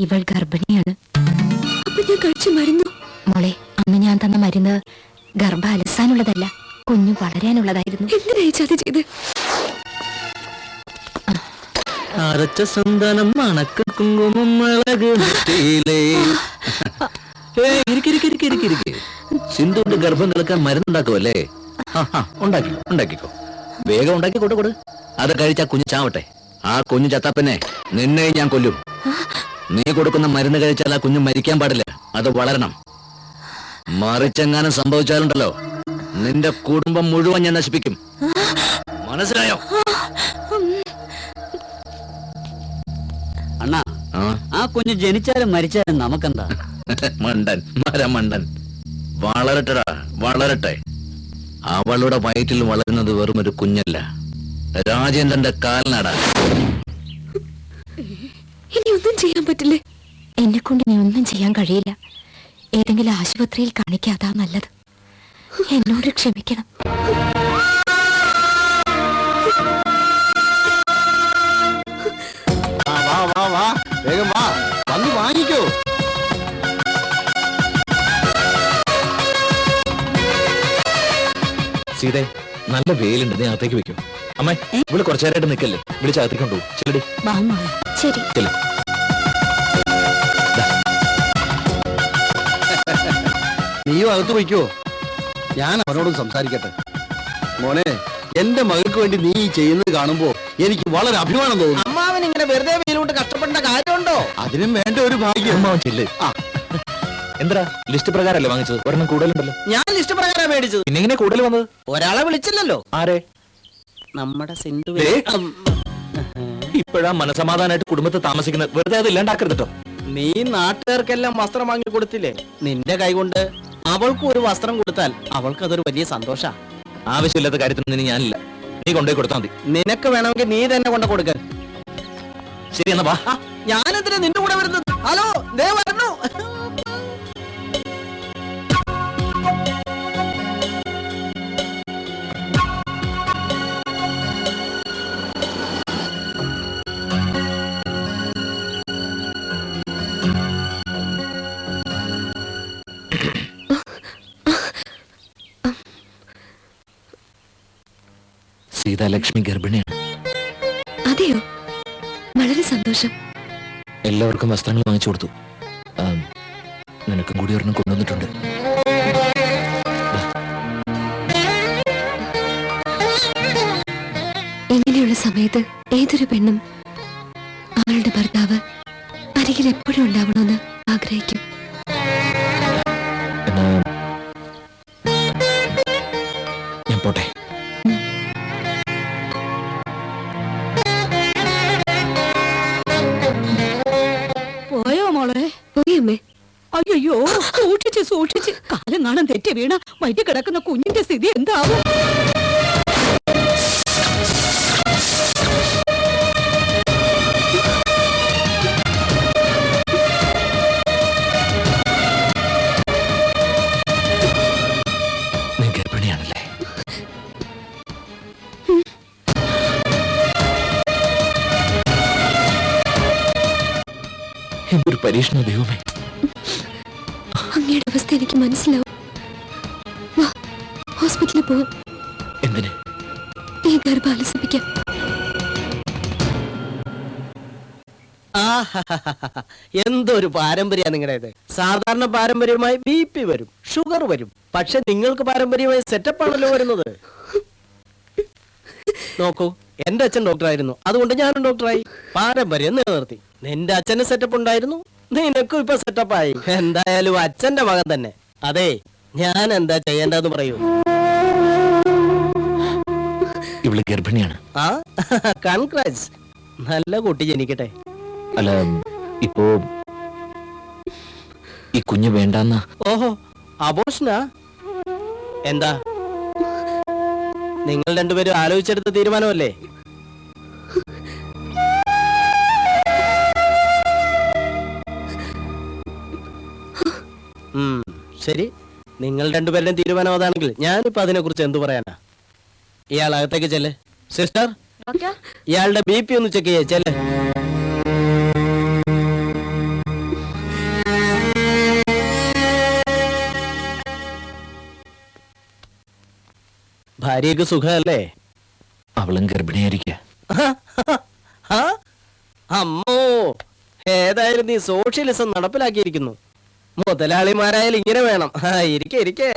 ഇവൾ ഗർഭിണിയാണ്. അപ്പൊ ഞാൻ കഴിച്ചു മരുന്നു? മോളെ, അന്ന് ഞാൻ തന്ന മരുന്ന് ഗർഭം അലസാനുള്ളതല്ല, കുഞ്ഞു വളരാനുള്ളതായിരുന്നു. എന്തിനായി ചതി ചെയ്ത്? അരച്ച സന്താനം മണക്ക കുങ്കുമം മുളക് സിന്ധുവിന്റെ ഗർഭം കിളക്കാൻ മരുന്നുണ്ടാക്കുമല്ലേ? ഉണ്ടാക്കിക്കോ, വേഗം ഉണ്ടാക്കി കൊടു. അത് കഴിച്ച കുഞ്ഞു ചാവട്ടെ. ആ കുഞ്ഞു ചത്താപ്പന്നെ നിന്നെ ഞാൻ കൊല്ലും. നീ കൊടുക്കുന്ന മരുന്ന് കഴിച്ചാൽ ആ കുഞ്ഞു മരിക്കാൻ പാടില്ല, അത് വളരണം. മറിച്ചെങ്ങാനും സംഭവിച്ചാലുണ്ടല്ലോ, നിന്റെ കുടുംബം മുഴുവൻ ഞാൻ നശിപ്പിക്കും. മനസ്സിലായോ? അണ്ണാ, ആ കുഞ്ഞ് ജനിച്ചാലും മരിച്ചാലും നമുക്കെന്താ? മണ്ടൻ, മരമണ്ടൻ. വളരട്ടെടാ, വളരട്ടെ. അവളുടെ വയറ്റിൽ വളരുന്നത് വെറും ഒരു കുഞ്ഞല്ല, രാജേന്ദ്രന്റെ കാൽനട. ഇനി ഒന്നും ചെയ്യാൻ പറ്റില്ലേ? എന്നെ കൊണ്ട് ഇനി ഒന്നും ചെയ്യാൻ കഴിയില്ല. ഏതെങ്കിലും ആശുപത്രിയിൽ കാണിക്കാതാ നല്ലത്. എന്നോട് ക്ഷമിക്കണം. വാ വേഗം വാ, വന്ന് വാങ്ങിക്കോ. സീതേ, നല്ല വെയിലുണ്ട്, നീ അകത്തേക്ക് വെക്കും. അമ്മേ, ഇവിടെ കുറച്ചു നേരമായിട്ട് നിൽക്കല്ലേ, വിളിച്ചകത്തേക്ക് കൊണ്ടു ചെല്ലടി. ശരി. നീ നീയും അകത്ത് വയ്ക്കോ, ഞാൻ അവനോടും സംസാരിക്കട്ടെ. മോനെ, എന്റെ മകൾക്ക് വേണ്ടി നീ ഈ ചെയ്യുന്നത് കാണുമ്പോ എനിക്ക് വളരെ അഭിമാനം തോന്നുന്നു. അമ്മാവൻ ഇങ്ങനെ വെറുതെ വെയിലോട്ട് കഷ്ടപ്പെട്ട കാര്യമുണ്ടോ? അതിനും വേണ്ട ഒരു ഭാഗ്യം. അമ്മാവൻ ചെല്ല്. എന്താ ലിസ്റ്റ് പ്രകാരമല്ലേ വാങ്ങിച്ചത്? ഒരെണ്ണം കൂടുതലുണ്ടല്ലോ. ഞാൻ ലിസ്റ്റ് പ്രകാരം മേടിച്ചത്. പിന്നെ എങ്ങനെ കൂടുതൽ വന്നത്? ഒരാളെ വിളിച്ചില്ലല്ലോ. ആരെ? നമ്മുടെ സിന്ധു. ദേ, ഇപ്പോഴാ മനസമാധാനമായിട്ട് കുടുംബത്തെ താമസിക്കുന്നത്. വെറുതെ അത് ഇല്ലാണ്ടാക്കരുതട്ടോ. നീ നാട്ടുകാർക്കെല്ലാം വസ്ത്രം വാങ്ങി കൊടുത്തില്ലേ? നിന്റെ കൈകൊണ്ട് അവൾക്കും ഒരു വസ്ത്രം കൊടുത്താൽ അവൾക്ക് അതൊരു വലിയ സന്തോഷ. ആവശ്യമില്ലാത്ത കാര്യത്തിൽ നിന്ന് ഞാനില്ല. നീ കൊണ്ടുപോയി കൊടുത്താൽ മതി. നിനക്ക് വേണമെങ്കിൽ നീ തന്നെ കൊണ്ട് കൊടുക്ക. ശരി എന്നാ വാ. ഞാനെന്തിനാ നിന്റെ കൂടെ വരുന്നത്? ഹലോ, ദേ വരണു. സീതാലക്ഷ്മി ഗർഭിണിയാണ്. അതെയോ? വളരെ സന്തോഷം. എല്ലാവർക്കും വസ്ത്രങ്ങൾ വാങ്ങിച്ചു കൊടുത്തു. നിനക്കും കൂടി ഒരെണ്ണം കൊണ്ടുവന്നിട്ടുണ്ട്. ഇങ്ങനെയുള്ള സമയത്ത് ഏതൊരു പെണ്ണും അവളുടെ ഭർത്താവ് അരികിൽ എപ്പോഴും ഉണ്ടാവണമെന്ന് ആഗ്രഹിക്കും. എന്നാ ഞാൻ പോട്ടെ. പോയോ മോളെ? പോയമ്മേ. അയ്യോ, സൂക്ഷിച്ച് സൂക്ഷിച്ച്. കാലം കാണാൻ തെറ്റി വീണ വൈകി കിടക്കുന്ന കുഞ്ഞിന്റെ സ്ഥിതി എന്താവും? നീ ഗർഭിണിയാണല്ലേ? എന്തൊരു പരീക്ഷണ ദൈവമേ. അങ്ങയുടെ അവസ്ഥ എനിക്ക് മനസ്സിലാവും. വാ, ഹോസ്പിറ്റലിൽ പോവാം. എന്തിന്? ഈ ഗർഭാലസിപ്പിക്കാം. എന്തൊരു പാരമ്പര്യ നിങ്ങളുടേത്. സാധാരണ പാരമ്പര്യമായി BP വരും, ഷുഗർ വരും. പക്ഷെ നിങ്ങൾക്ക് പാരമ്പര്യമായി സെറ്റപ്പ് ആണല്ലോ വരുന്നത്. നോക്കൂ, എന്റെ അച്ഛൻ ഡോക്ടറായിരുന്നു, അതുകൊണ്ട് ഞാനും ഡോക്ടറായി. പാരമ്പര്യം നിലനിർത്തി. നിന്റെ അച്ഛന് സെറ്റപ്പ് ഉണ്ടായിരുന്നു, നിനക്കും ഇപ്പൊ സെറ്റപ്പായി. എന്തായാലും അച്ഛന്റെ മകൻ തന്നെ. അതെ, ഞാൻ എന്താ ചെയ്യേണ്ടതെന്ന് പറയൂ. ഇവള് ഗർഭിണിയാണ്. ആ, കൺഗ്രാറ്റ്സ്. നല്ല കുട്ടി ജനിക്കട്ടെ. അല്ല, ഇപ്പോ ഈ കുഞ്ഞ് വേണ്ടെന്ന. ഓഹോ, അബോഷനാ? എന്താ, നിങ്ങൾ രണ്ടുപേരും ആലോചിച്ചെടുത്ത തീരുമാനമല്ലേ? ശരി, നിങ്ങൾ രണ്ടുപേരുടെയും തീരുമാനം അതാണെങ്കിൽ ഞാനിപ്പോ അതിനെ കുറിച്ച് എന്തു പറയാനാ? ഇയാൾ അകത്തേക്ക് ചെല്ല്. സിസ്റ്റർ, ഇയാളുടെ BP ഒന്ന് ചെക്ക് ചെയ്യേ. ചെല്ല്. ഭാര്യക്ക് സുഖമല്ലേ? അവളും ഗർഭിണിയായിരിക്കുക. അമ്മോ, ഏതായാലും നീ സോഷ്യലിസം നടപ്പിലാക്കിയിരിക്കുന്നു. മുതലാളിമാരായാലും ഇങ്ങനെ വേണം. ഇരിക്കേ ഇരിക്കേ.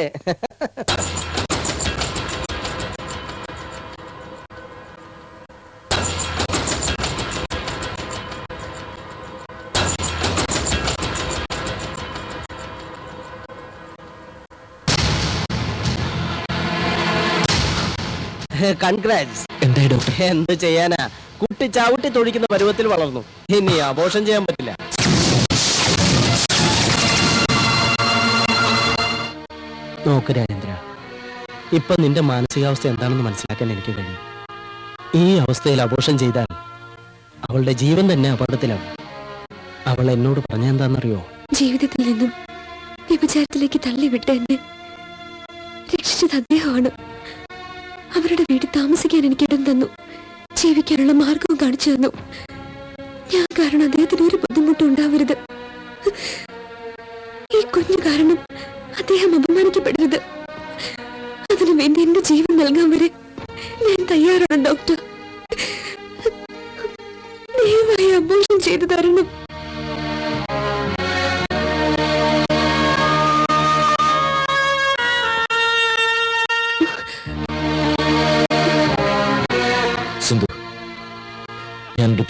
കൺഗ്രാറ്റ്സ്. എന്തായി ഡോക്ടർ? എന്ത് ചെയ്യാനാ, കുട്ടി ചവിട്ടി തൊഴിക്കുന്ന പരുവത്തിൽ വളർന്നു. ഇനി അബോർഷൻ ചെയ്യാൻ പറ്റില്ല. നോക്ക് രാജേന്ദ്ര, ഇപ്പൊ നിന്റെ മാനസികാവസ്ഥ എന്താണെന്ന് മനസ്സിലാക്കാൻ എനിക്ക് കഴിയും. ഈ അവസ്ഥയിൽ അബോർഷൻ ചെയ്താൽ അവളുടെ ജീവൻ തന്നെ അപകടത്തിലാവും. അവൾ എന്നോട് പറഞ്ഞെന്താണെന്നറിയോ? ജീവിതത്തിൽ നിന്നും വ്യഭിചാരത്തിലേക്ക് തള്ളിവിട്ട് എന്നെ രക്ഷിച്ചത് അദ്ദേഹമാണ്. അവരുടെ വീട്ടിൽ താമസിക്കാൻ എനിക്ക് ഇടം തന്നു, ജീവിക്കാനുള്ള മാർഗവും കാണിച്ചു തന്നു. ഞാൻ കാരണം അദ്ദേഹത്തിന് ഒരു ബുദ്ധിമുട്ടും ഉണ്ടാവരുത്. ഈ കുഞ്ഞു കാരണം അദ്ദേഹം അപമാനിക്കപ്പെടരുത്. അതിനു വേണ്ടി എന്റെ ജീവൻ നൽകാൻ വരെ ഞാൻ തയ്യാറാണ് ഡോക്ടർ. ദയവായി അബോർഷൻ ചെയ്തു തരണം.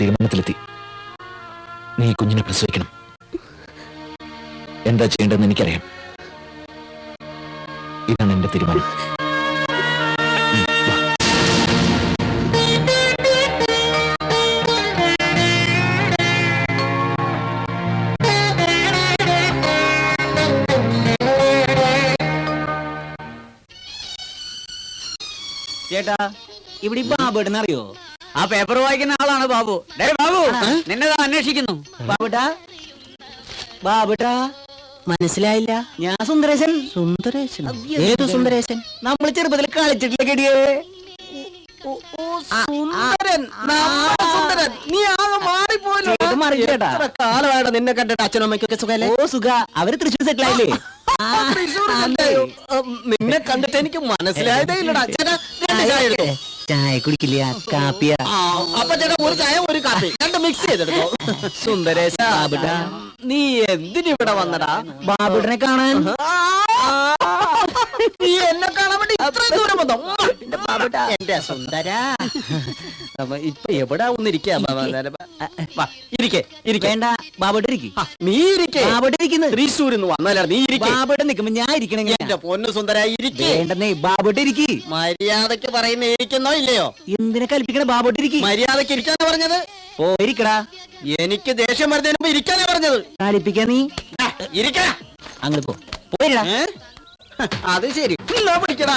തീരുമാനത്തിലെത്തി. നീ ഈ കുഞ്ഞിനെ പ്രസവിക്കണം. എന്താ ചെയ്യേണ്ടതെന്ന് എനിക്കറിയാം. ഇതാണ് എന്റെ തീരുമാനം. ചേട്ടാ, ഇവിടെ ബാബു അറിയോ? ആ പേപ്പർ വായിക്കുന്ന ആളാണ് ബാബു. ബാബു, നിന്നെ അന്വേഷിക്കുന്നു. ബാബുട്ടാ മനസ്സിലായില്ല. ഞാൻ സുന്ദരേശൻ. സുന്ദരേശൻ? ഏത് സുന്ദരേശൻ? നമ്മൾ ചെറുപ്പത്തിൽ കളിച്ചിട്ടില്ല കെടിയേ. നീ ആകെ മാറിപ്പോയല്ലോ. കാലമായിട്ട് നിന്നെ കണ്ടിട്ട് അച്ഛനും അമ്മയ്ക്കൊക്കെ സുഖല്ലേ? ഓ സുഖ. അവര് തൃശ്ശൂർ സെറ്റിലായില്ലേ? നിന്നെ കണ്ടിട്ട് എനിക്ക് മനസ്സിലായതേ ഇല്ലടാ. ചായ കുടിക്കില്ല, കാപ്പിയ. അപ്പൊ ചേട്ടാ ഒരു ചായ ഒരു കാപ്പി രണ്ട് മിക്സ് ചെയ്തെടുത്തോ. സുന്ദരേശ, നീ എന്തിനിവിടെ വന്നടാ? ബാബുടനെ കാണാൻ. നീ എന്നെ കാണാൻ വേണ്ടി ഇത്രയും ദൂരം വന്നോ? എന്റെ സുന്ദര, ഇപ്പൊ എവിടെ ഒന്നിരിക്കാം. വേണ്ട, ബാബുട്ട് ഇരിക്കും. നീ ഇരിക്കേ. ബാബുട്ട് ഇരിക്കുന്നു. തൃശ്ശൂരിൽ നിന്ന് വന്നല്ല, നീ ഇരിക്കും. ബാബുട്ട് നിൽക്കുമ്പോ ഞാൻ ഇരിക്കണെങ്കിൽ എന്റെ പൊന്നു സുന്ദര ഇരിക്കേണ്ടെന്നേ. ബാബുട്ട് ഇരിക്കും. മര്യാദക്ക് പറയുന്ന ഇരിക്കുന്നോ ഇല്ലയോ? എന്തിനെ കൽപ്പിക്കണ? ബാബുട്ട് ഇരിക്കും. മര്യാദക്ക് ഇരിക്കാനാ പറഞ്ഞത്. ഓ ഇരിക്കടാ. എനിക്ക് ദേഷ്യം വരുന്നതിന് മുമ്പ് ഇരിക്കാനാ പറഞ്ഞത്. കളിപ്പിക്കാ നീ. ഇരിക്ക. അങ്ങോട്ട് പോയിടാ. അത് ശരി. പിടിക്കടാ.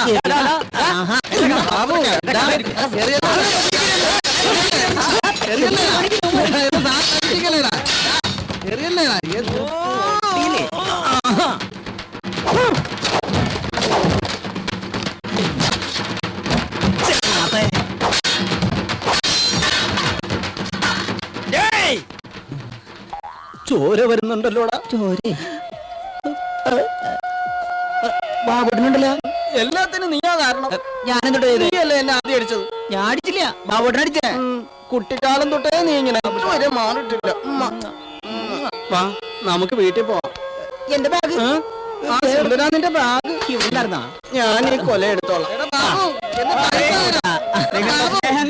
ചോര വരുന്നുണ്ടല്ലോടാ. ചോര ബാബുട്ടനുണ്ടല്ലോ. എല്ലാത്തിനും നീയാ കാരണം. ഞാനെന്തോട്ട് നീയല്ലേ എന്നെ ആദ്യം അടിച്ചത്? ഞാൻ അടിച്ചില്ല, ബാബുട്ടൻ അടിച്ചേ. കുട്ടിക്കാലം തൊട്ടേ നീ ഇങ്ങനെ വരെ മാറിട്ടില്ല. നമുക്ക് വീട്ടിൽ പോവാം. എന്റെ ബാഗ് നിന്റെ ബാഗ് ഇവിടെണ്ടായിരുന്നാ? ഞാൻ ഈ കൊല എടുത്തോളാം.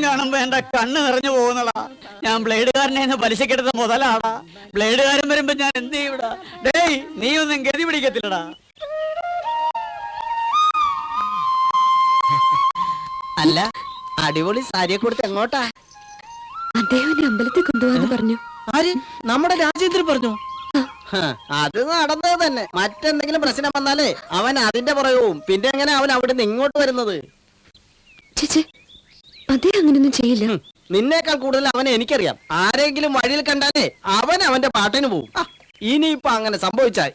കാണുമ്പോ എന്റെ കണ്ണ് നിറഞ്ഞു പോകുന്നടാ. ഞാൻ ബ്ലേഡുകാരനെ പലിശക്കെടുത്ത മുതലാടാ. ബ്ലേഡുകാരൻ വരുമ്പോ ഞാൻ എന്ത് ചെയ്യൂടാ? ഡേയ്, നീ ഒന്നും ഗതി പിടിക്കത്തില്ലടാ. അല്ല, അടിപൊളി സാരിയെ കൊടുത്ത് എങ്ങോട്ടാ? അദ്ദേഹം അമ്പലത്തിൽ കൊണ്ടുപോകാന്ന് പറഞ്ഞു. ആര്? നമ്മുടെ രാജേന്ദ്രൻ പറഞ്ഞു. അത് നടന്നത് തന്നെ. മറ്റെന്തെങ്കിലും പ്രശ്നം വന്നാലേ അവൻ അതിന്റെ പുറകവും. പിന്നെ എങ്ങനെ അവൻ അവിടെ നിന്ന് ഇങ്ങോട്ട് വരുന്നത്? ചേച്ചി, അദ്ദേഹം അങ്ങനെയൊന്നും ചെയ്യില്ല. നിന്നേക്കാൾ കൂടുതൽ അവനെ എനിക്കറിയാം. ആരെങ്കിലും വഴിയിൽ കണ്ടാലേ അവൻ അവന്റെ പാട്ടിന് പോവും. ഇനിയിപ്പോ അങ്ങനെ സംഭവിച്ചാൽ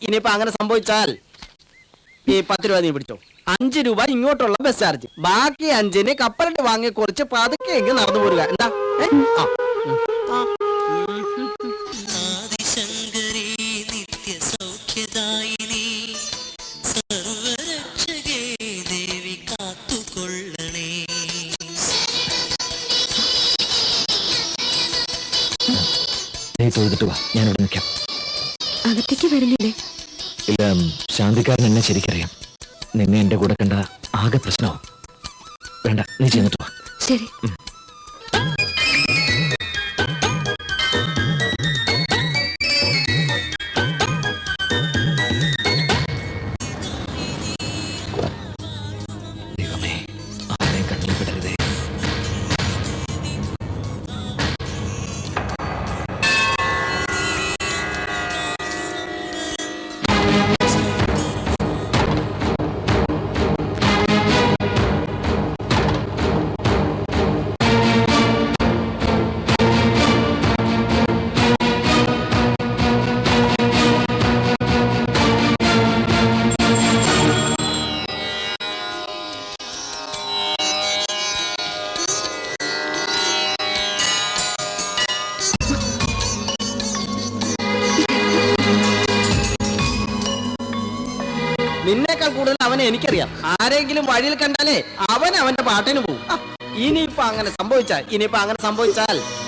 ഈ 10 രൂപ നീ പിടിച്ചോ. 5 രൂപ ഇങ്ങോട്ടുള്ള ബസ് ചാർജ്, ബാക്കി 5-ന് കപ്പലിട്ട് വാങ്ങി കുറച്ച് പതുക്കെ എങ്കിൽ നടന്നു പോരുക. എന്താ? തൊഴുതിട്ട് വാ, ഞാനിവിടെ നിൽക്കാം. അകത്തേക്ക് വരുന്നില്ലേ? ഇല്ല, ശാന്തിക്കാരൻ എന്നെ ശരിക്കറിയാം. നിന്നെ എന്റെ കൂടെ കണ്ട ആകെ പ്രശ്നമാവും. വേണ്ട, നീ ചെന്നിട്ട് വാ. ശരി. ദൈവമേ, ആരെയും കണ്ണിൽ പെടരുതേ. നിന്നേക്കാൾ കൂടുതൽ അവനെ എനിക്കറിയാം. ആരെങ്കിലും വഴിയിൽ കണ്ടാലേ അവൻ അവന്റെ പാട്ടിന് പോവും. ഇനിയിപ്പോ അങ്ങനെ സംഭവിച്ചാൽ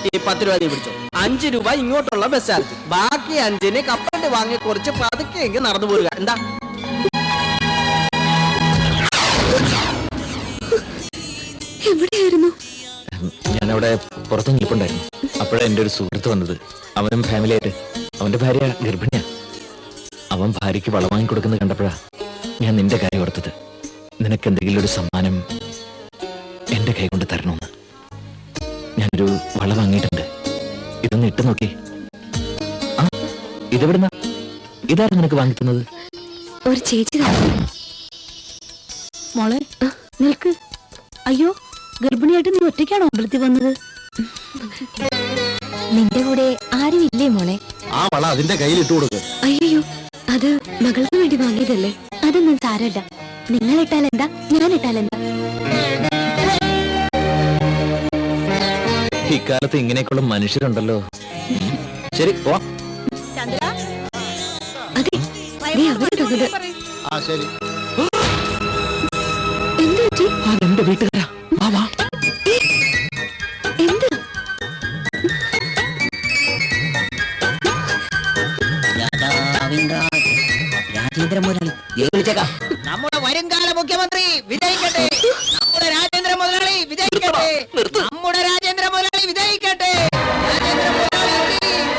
ഈ 10 രൂപ നീ പിടിച്ചോ. 5 രൂപ ഇങ്ങോട്ടുള്ള ബസ് ചാർജ്, ബാക്കി 5-ന് കപ്പലിട്ട് വാങ്ങി കുറച്ച് പതുക്കെ എങ്കിൽ നടന്നു പോരുക. എന്താ? എവിടെയായിരുന്നു? ഞാനവിടെ പുറത്ത് നിൽപ്പുണ്ടായിരുന്നു. അപ്പോഴാണ് എൻ്റെ ഒരു സുഹൃത്ത് വന്നത്. അവനും ഫാമിലിയായിട്ട്. അവന്റെ ഭാര്യ ഗർഭിണിയാ. അവൻ ഭാര്യയ്ക്ക് വള വാങ്ങി കൊടുക്കുന്നത് കണ്ടപ്പോഴാ ഞാൻ നിന്റെ കാര്യം ഓർത്തത്. നിനക്ക് എന്തെങ്കിലും ഒരു സമ്മാനം എന്റെ കൈ കൊണ്ട് തരണമെന്ന്. ഞാനൊരു വള വാങ്ങിയിട്ടുണ്ട്. ഇതൊന്ന് ഇട്ട് നോക്കി. ആ, ഇതെവിടുന്ന? ഇതാരും നിനക്ക് വാങ്ങിത്തുന്നത്? ഒരു ചേച്ചി മോളെ നിൽക്ക്. അയ്യോ, ഗർഭിണിയായിട്ട് നീ ഒറ്റയ്ക്കാണോ അമ്പലത്തിൽ വന്നത്? നിന്റെ കൂടെ ആരും ഇല്ലേ മോളെ? ആ വള അതിന്റെ കയ്യിൽ ഇട്ട് കൊടുക്കുക. അയ്യോ, അത് മകൾക്ക് വേണ്ടി വാങ്ങിയതല്ലേ. അതൊന്നും സാരമില്ല. നിങ്ങൾ ഇട്ടാലെന്താ, ഞാൻ ഇട്ടാലെന്താ? ഇക്കാലത്ത് ഇങ്ങനെയൊക്കെയുള്ള മനുഷ്യരുണ്ടല്ലോ. ശരി, പോവാ. അതെ, നീ അവിടെ വന്നത്. ആ ശരി. എന്ത് പറ്റി? എന്റെ വീട്ടുകാരാ. വാ വാ. എന്താ? രാജേന്ദ്ര മുതലാളി വിളിച്ചേക്കാം. നമ്മുടെ വരുംകാല മുഖ്യമന്ത്രി വിജയിക്കട്ടെ. നമ്മുടെ രാജേന്ദ്ര മുതലാളി വിജയിക്കട്ടെ. നമ്മുടെ രാജേന്ദ്ര മുതലാളി വിജയിക്കട്ടെ. രാജേന്ദ്ര മുതലാളി വിജയിക്കട്ടെ.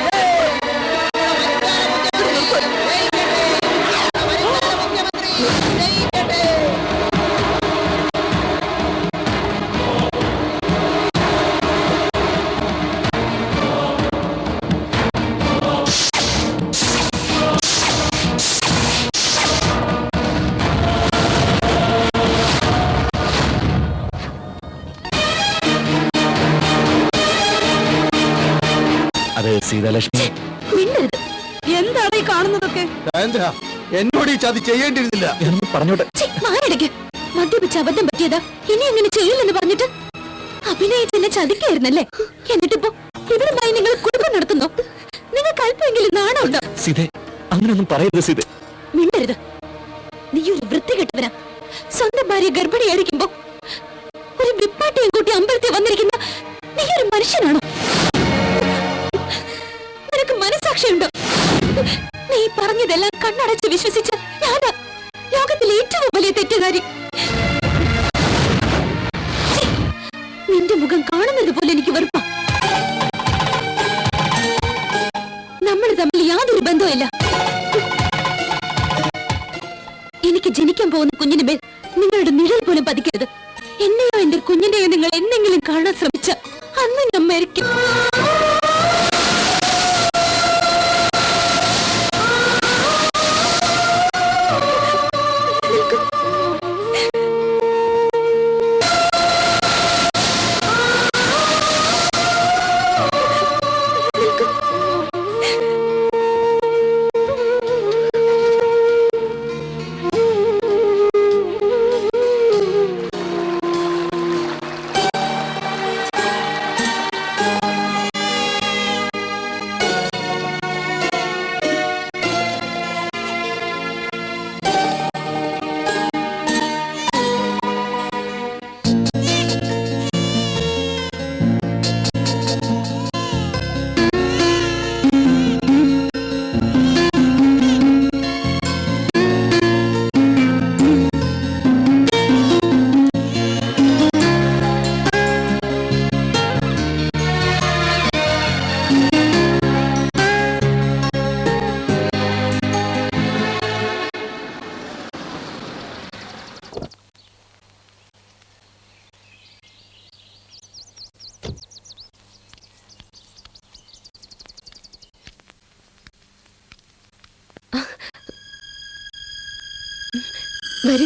അത് സീതാലക്ഷ്മി. മിണ്ടരുത്. എന്താണ് ഈ കാണുന്നതൊക്കെ? രാജേന്ദ്ര, എന്നോട് ഈ ചതി ചെയ്യേണ്ടിയിരുന്നില്ല. ഞാനൊന്ന് പറഞ്ഞോട്ടെ. മാരടിക്ക്. മദ്യപിച്ച് അബദ്ധം പറ്റിയതാ. ഇനി അങ്ങനെ ചെയ്യില്ലെന്ന് പറഞ്ഞിട്ട് അഭിനയിച്ചെന്നെ ചതിക്കായിരുന്നല്ലേ? എന്നിട്ടിപ്പോ ഇവിടുമായി നിങ്ങൾ കുടുംബം നടത്തുന്നോ? നിങ്ങൾക്ക് അല്പമെങ്കിലും നാണമുണ്ടോ? സീതേ, അങ്ങനെയൊന്നും പറയരുത് സീതേ. മിണ്ടരുത്. നീ ഒരു വൃത്തികെട്ടവനാ. സ്വന്തം ഭാര്യ ഗർഭിണിയായിരിക്കുമ്പോ ഒരു വിപ്പാട്ടിയും കൂട്ടി അമ്പലത്തിൽ വന്നിരിക്കുന്ന നീ ഒരു മനുഷ്യനാണോ? നിനക്ക് മനസാക്ഷിയുണ്ടോ? നീ പറഞ്ഞതെല്ലാം കണ്ണടച്ച് വിശ്വസിച്ച് ഞാനാ ലോകത്തിലെ ഏറ്റവും വലിയ തെറ്റുകാരി. നിന്റെ മുഖം കാണുന്നത് പോലെ എനിക്ക് വെറുപ്പാ. നമ്മൾ തമ്മിൽ യാതൊരു ബന്ധവുമില്ല. എനിക്ക് ജനിക്കാൻ പോകുന്ന കുഞ്ഞിന് മേൽ നിങ്ങളുടെ നിഴൽ പോലും പതിക്കരുത്. എന്നെയോ എന്റെ കുഞ്ഞിനെയോ നിങ്ങൾ എന്തെങ്കിലും കാണാൻ ശ്രമിച്ച അന്ന് ഞാൻ മരിക്കും. വരൂ.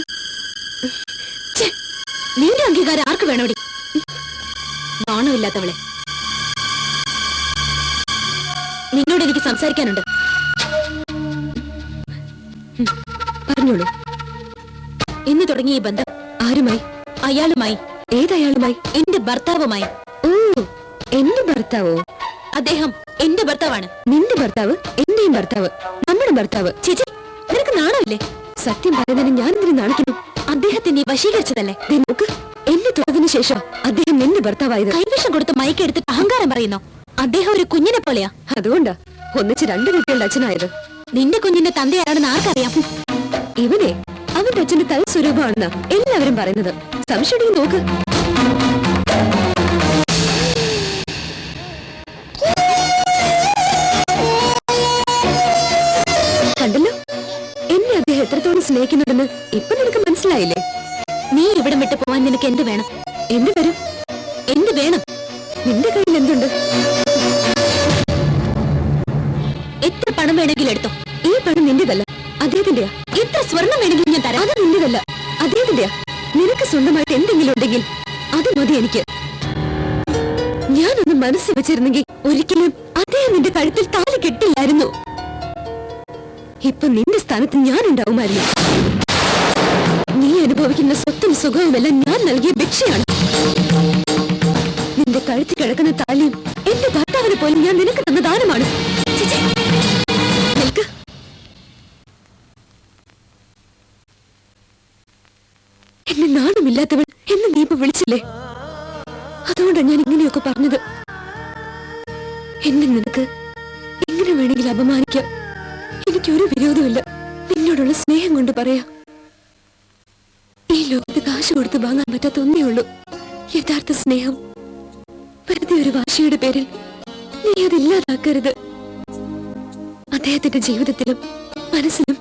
നിന്റെ അംഗീകാരം ആർക്ക് വേണോടി? നാണമില്ലാത്തവളെ. നിന്നോട് എനിക്ക് സംസാരിക്കാനുണ്ട്. പറഞ്ഞോളൂ. ഇന്ന് തുടങ്ങിയ ഈ ബന്ധം ആരുമായി? അയാളുമായി. ഏതയാളുമായി? എന്റെ ഭർത്താവുമായി. ഓ, എന്റെ ഭർത്താവോ? അദ്ദേഹം എന്റെ ഭർത്താവാണ്. നിന്റെ ഭർത്താവ് എന്റെയും ഭർത്താവ്, നമ്മുടെ ഭർത്താവ്. ചേച്ചി, നിനക്ക് നാണമില്ലേ? സത്യം പറയുന്നതിന് ഞാൻ എന്തിനു നാണിക്കുന്നു? അദ്ദേഹത്തെ നീ വശീകരിച്ചതല്ലേ? നോക്ക്, എന്നെ തൊട്ടതിനു ശേഷം അദ്ദേഹം നിന്റെ ഭർത്താവായത്. കൈവശം കൊടുത്ത് മയക്കെടുത്തിട്ട് അഹങ്കാരം പറയുന്നോ? അദ്ദേഹം ഒരു കുഞ്ഞിനെ പോലെയാ. അതുകൊണ്ടാ ഒന്നിച്ച് രണ്ടു കുട്ടികളുടെ അച്ഛനായത്. നിന്റെ കുഞ്ഞിന്റെ തന്തയാണെന്ന് ആർക്കറിയാം? ഇവനെ അവന്റെ അച്ഛന്റെ തൽ സ്വരൂപമാണെന്ന് എല്ലാവരും പറയുന്നത്. സംശയം നോക്ക്. സ്നേഹിക്കുന്നുണ്ടെന്ന് ഇപ്പൊ നിനക്ക് മനസ്സിലായില്ലേ? നീ ഇവിടം വിട്ടു പോവാൻ നിനക്ക് എന്ത് വേണം? എന്ത് തരും? എന്ത് വേണം? നിന്റെ കയ്യിൽ എന്തുണ്ട്? എത്ര പണം വേണമെങ്കിലും എടുത്തോ. ഈ പണം നിന്റേതല്ല, അദ്ദേഹത്തിന്റെയാ. എത്ര സ്വർണം വേണമെങ്കിലും ഞാൻ തരാം. അത് നിന്റേതല്ല, അദ്ദേഹത്തിന്റെയാ. നിനക്ക് സ്വന്തമായിട്ട് എന്തെങ്കിലും ഉണ്ടെങ്കിൽ അത് മതി എനിക്ക്. ഞാനൊന്ന് മനസ്സിൽ വെച്ചിരുന്നെങ്കിൽ ഒരിക്കലും അദ്ദേഹം നിന്റെ കഴുത്തിൽ താലി കെട്ടില്ലായിരുന്നു. ഇപ്പൊ നിന്റെ സ്ഥാനത്ത് ഞാൻ ഉണ്ടാവുമായിരുന്നു. നീ അനുഭവിക്കുന്ന സ്വത്തും സുഖവുമെല്ലാം ഞാൻ നൽകിയ ഭിക്ഷയാണ്. നിന്റെ കഴുത്തിൽ കിടക്കുന്ന താലിയും എന്റെ ഭർത്താവിനെ പോലും ഞാൻ നിനക്ക് തന്ന ദാനമാണ്. നിൽക്ക്. എന്നെ നാണമില്ലാത്തവൾ എന്ന് നീ ഇപ്പൊ വിളിച്ചില്ലേ? അതുകൊണ്ടാണ് ഞാൻ ഇങ്ങനെയൊക്കെ പറഞ്ഞത്. എന്നെ നിനക്ക് എങ്ങനെ വേണമെങ്കിലും അപമാനിക്കാം. എനിക്കൊരു വിരോധമില്ല. നിന്നോടുള്ള സ്നേഹം കൊണ്ട് പറയാ. ഈ ലോകത്ത് കാശ് കൊടുത്ത് വാങ്ങാൻ പറ്റാത്ത ഒന്നേ ഉള്ളൂ, യഥാർത്ഥ സ്നേഹം. വെറുതെ ഒരു വാശിയുടെ പേരിൽ നീ അതില്ലാതാക്കരുത്. അദ്ദേഹത്തിന്റെ ജീവിതത്തിലും മനസ്സിലും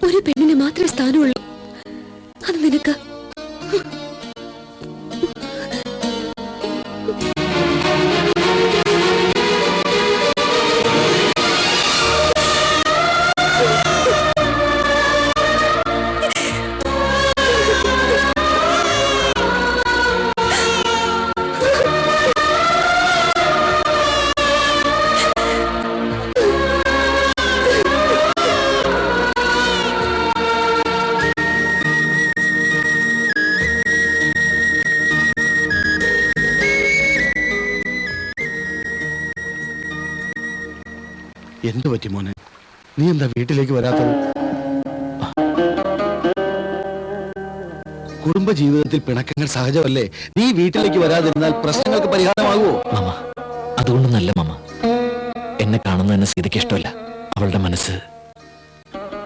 ഒരു പെണ്ണിന് മാത്രമേ സ്ഥാനമുള്ളൂ. അത് നിനക്ക്. എന്തു പറ്റി മോനെ? നീ എന്താ വീട്ടിലേക്ക് വരാത്തത്? കുടുംബ ജീവിതത്തിൽ പിണക്കങ്ങൾ സഹജമല്ലേ? നീ വീട്ടിലേക്ക് വരാതിരുന്നാൽ പ്രശ്നങ്ങൾക്ക് പരിഹാരമാകുമോ? Mama, അതുകൊണ്ടൊന്നല്ല mama. എന്നെ കാണുന്നതിന് സീതയ്ക്ക് ഇഷ്ടമല്ല. അവളുടെ മനസ്സ്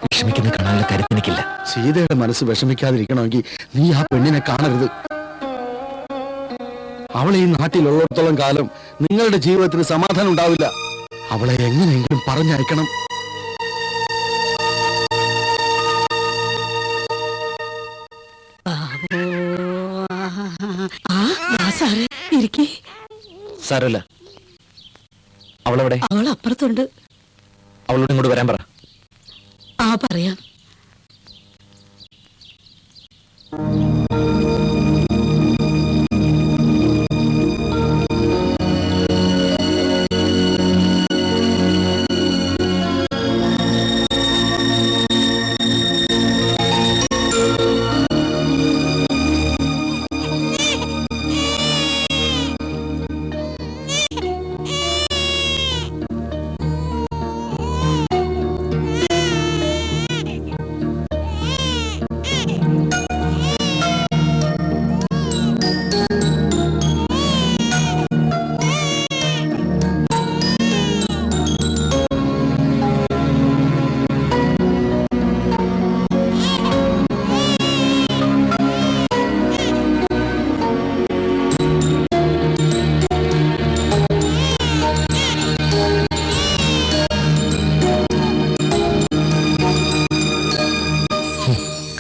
വിഷമിക്കുന്ന കാണാനുള്ള കരുത്ത് എനിക്കില്ല. സീതയുടെ മനസ്സ് വിഷമിക്കാതിരിക്കണമെങ്കിൽ നീ ആ പെണ്ണിനെ കാണരുത്. അവളെ ഈ നാട്ടിലുള്ളിടത്തോളം കാലം നിങ്ങളുടെ ജീവിതത്തിന് സമാധാനം ഉണ്ടാവില്ല. അവളെ എങ്ങനെയെങ്കിലും പറഞ്ഞയക്കണം. സാരമില്ല. അവളെവിടെ? അവൾ അപ്പുറത്തുണ്ട്. അവളോട് ഇങ്ങോട്ട് വരാൻ പറ. പറയാം.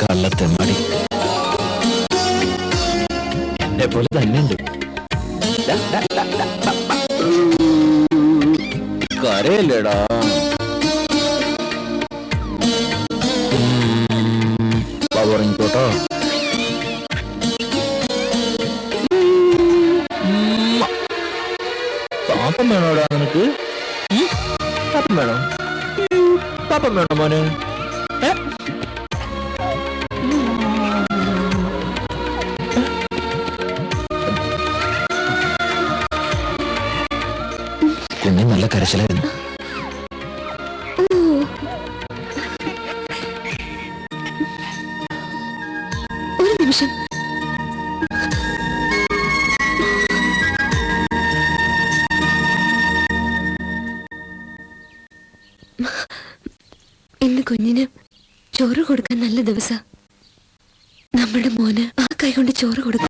കള്ളത്തെമ്മാടി എന്നെ പോലെ തന്നെയുണ്ട്. കരയല്ലേടാ. പറഞ്ഞോട്ടോ. പാപ്പം വേണോടാ നിനക്ക്? പാപ്പം വേണോ? പാപ്പം വേണോ മോനെ? കുഞ്ഞ് നല്ല കരച്ചിലായിരുന്നു. ഒരു നിമിഷം. ഇന്ന് കുഞ്ഞിന് ചോറ് കൊടുക്കാൻ നല്ല ദിവസ. നമ്മുടെ മോന് ആ കൈ കൊണ്ട് ചോറ് കൊടുക്കും.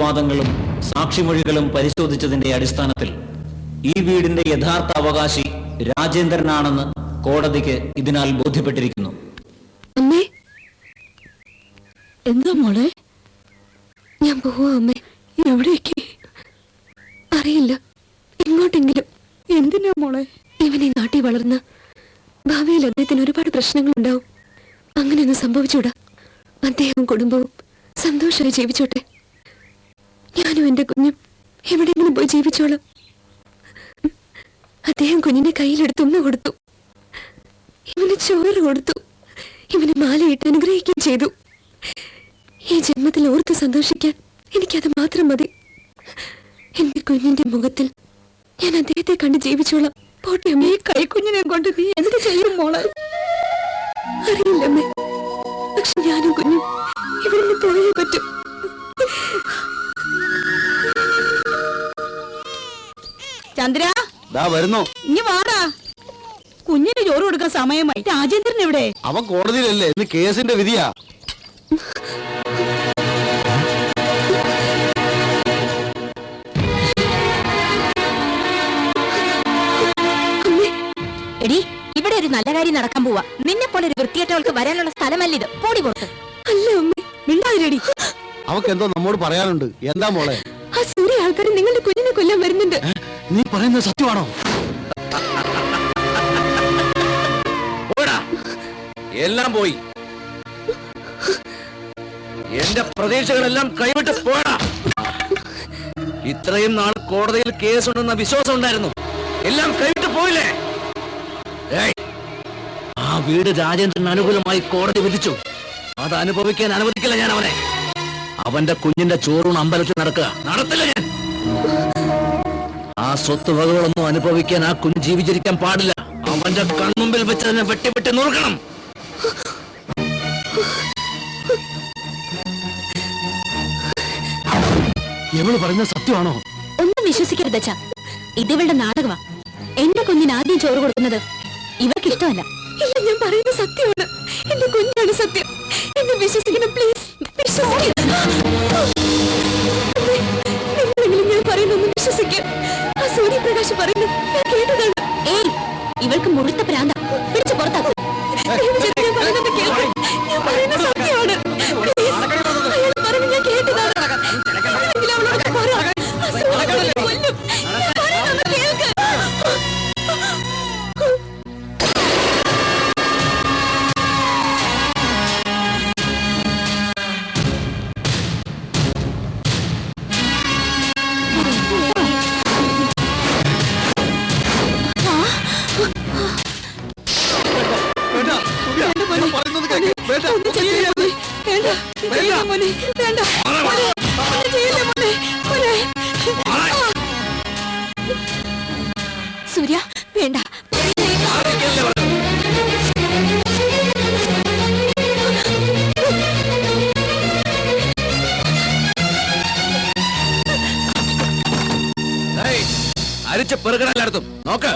വാദങ്ങളും സാക്ഷിമൊഴികളും പരിശോധിച്ചതിന്റെ അടിസ്ഥാനത്തിൽ ഈ വീടിന്റെ യഥാർത്ഥ അവകാശി രാജേന്ദ്രനാണെന്ന് കോടതിക്ക് ഇതിനാൽ ബോധ്യപ്പെട്ടിരിക്കുന്നു. അമ്മേ, എന്താ മോളെ? ഞാൻ പോവാ അമ്മേ. എവിടേക്ക് അറിയില്ല, എങ്ങോട്ടെങ്കിലും. എന്തിനാ മോളെ? ഇവനെ നാട്ടിൽ വളർന്ന ഭാവിയിൽ അദ്ദേഹത്തിന് ഒരുപാട് പ്രശ്നങ്ങൾ ഉണ്ടാവും. അങ്ങനെയൊന്നും സംഭവിച്ചൂടാ. അദ്ദേഹവും കുടുംബവും സന്തോഷമായി ജീവിച്ചോട്ടെ. ഞാനും എന്റെ കുഞ്ഞും എവിടെയെങ്കിലും പോയി ജീവിച്ചോളാം. അദ്ദേഹം കുഞ്ഞിന്റെ കയ്യിലെടുത്ത് ഉമ്മ കൊടുത്തു, ഇവന് ചോറ് കൊടുത്തു, ഇവന് മാലയിട്ട് അനുഗ്രഹിക്കുകയും ചെയ്തു. ഈ ജന്മത്തിൽ ഓർത്ത് സന്തോഷിക്കാൻ എനിക്കത് മാത്രം മതി. എന്റെ കുഞ്ഞിന്റെ മുഖത്തിൽ ഞാൻ അദ്ദേഹത്തെ കണ്ട് ജീവിച്ചോളാം. പോട്ടെ അമ്മേ. ഈ കൈക്കുഞ്ഞിനെ കൊണ്ട് നീ എന്ത് ചെയ്യും മോളെ? അറിയില്ലമ്മേ, പക്ഷെ ഞാനും കുഞ്ഞും ഇവിടുന്ന് പോയേ പറ്റും. ചന്ദ്ര, വരുന്നു. ഇനി വാടാ. കുഞ്ഞിന് ചോറ് കൊടുക്കാൻ സമയമായി. രാജേന്ദ്രൻ എവിടെ? അവൻ കോടതിയിലല്ലേ, ഇന്ന് കേസിന്റെ വിധിയാ. എടി, ഇവിടെ ഒരു നല്ല കാര്യം നടക്കാൻ പോവാ. നിന്നെ പോലെ ഒരു വൃത്തികെട്ടവൾക്ക് വരാനുള്ള സ്ഥലമല്ല ഇത്. പോടി പുറത്ത്. അല്ല അമ്മേ, മിണ്ടാതിരടി. അവക്ക് എന്തോ നമ്മോട് പറയാനുണ്ട്. എന്താ മോളെ? ആ സൂര്യ ആൾക്കാർ നിങ്ങളുടെ കുഞ്ഞിനെ കൊല്ലാൻ വരുന്നുണ്ട്. നീ പറയുന്നത് സത്യമാണോ? എല്ലാം പോയി. എന്റെ പ്രതീക്ഷകളെല്ലാം കൈവിട്ട് പോടാ. ഇത്രയും നാൾ കോടതിയിൽ കേസുണ്ടെന്ന വിശ്വാസം ഉണ്ടായിരുന്നു, എല്ലാം കൈവിട്ട് പോയില്ലേ? ആ വീട് രാജേന്ദ്രന് അനുകൂലമായി കോടതി വിധിച്ചു. അത് അനുഭവിക്കാൻ അനുവദിക്കില്ല ഞാൻ അവനെ. അവന്റെ കുഞ്ഞിന്റെ ചോറൂൺ അമ്പലത്തിൽ നടത്തില്ല ഞാൻ. ആ സ്വത്ത് വകകളൊന്നും അനുഭവിക്കാൻ ആ കുഞ്ഞ് ജീവിച്ചിരിക്കാൻ പാടില്ല. അവന്റെ കൺമുമ്പിൽ വെച്ച് തന്നെ വെട്ടി വെട്ടി നുറുക്കണം. ഇവള് പറയുന്നത് സത്യമാണോ? ഒന്നും വിശ്വസിക്കരുത് അച്ഛാ, ഇതിവളുടെ നാടകമാ. എന്റെ കുഞ്ഞിന് ആദ്യം ചോറ് കൊടുക്കുന്നത് ഇവർക്ക് ഇഷ്ടമല്ല. ഇല്ല, ഞാൻ പറയുന്നത് സത്യമാണ്. എന്റെ കുഞ്ഞാണ് സത്യം. എന്നെ വിശ്വസിക്കണം പ്ലീസ്. നിങ്ങളെങ്കിലും ഞാൻ പറയുന്നൊന്നും വിശ്വസിക്കാം. ആ സൂര്യപ്രകാശ് പറയുന്നു ഞാൻ കേട്ടതാണ്. ഏയ്, ഇവൾക്ക് മുഴുത്ത പ്രാന്ത. പിടിച്ച് പുറത്താക്കും. ഞാൻ പറയുന്നത് കേൾക്കും. ഞാൻ പറയുന്നത് സത്യമാണ്. Please. അയാൾ പറഞ്ഞ് ഞാൻ കേട്ടതാണ്. എങ്കിലും അവളോട് പറ. ആ സൂര്യനെ കൊല്ലും. ഞാൻ പറയുന്നത് കേൾക്ക്. സൂര്യ, വേണ്ട. അരിച്ച് പെറുകടല്ലായിടത്തും നോക്ക്.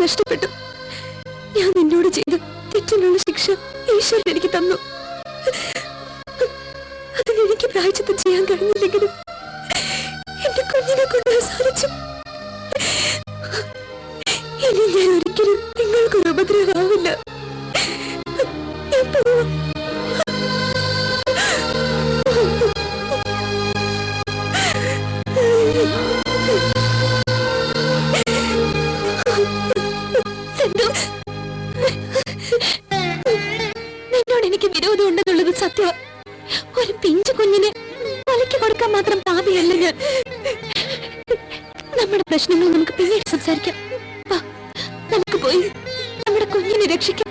നഷ്ടപ്പെട്ടു. ഞാൻ നിന്നോട് ചെയ്ത തെറ്റിനുള്ള ശിക്ഷ ഈശ്വരൻ എനിക്ക് തന്നു. അതിനെനിക്ക് പ്രായശ്ചിത്തം ചെയ്യാൻ കഴിഞ്ഞില്ലെങ്കിലും എന്റെ കുഞ്ഞിനെ കൊണ്ട് സാധിച്ചു. ഇനി ഞാൻ ഒരിക്കലും നിങ്ങൾക്കൊരു ഉപദ്രവമാവില്ല. നിന്നോട് എനിക്ക് വിരോധം ഉണ്ടെന്നുള്ളത് സത്യം. ഒരു പിഞ്ചു കുഞ്ഞിനെ തലയ്ക്ക് കൊടുക്കാൻ മാത്രം പാപിയല്ല ഞാൻ. നമ്മുടെ പ്രശ്നങ്ങൾ നമുക്ക് പിന്നീട് സംസാരിക്കാം. നമുക്ക് പോയി നമ്മുടെ കുഞ്ഞിനെ രക്ഷിക്കാം.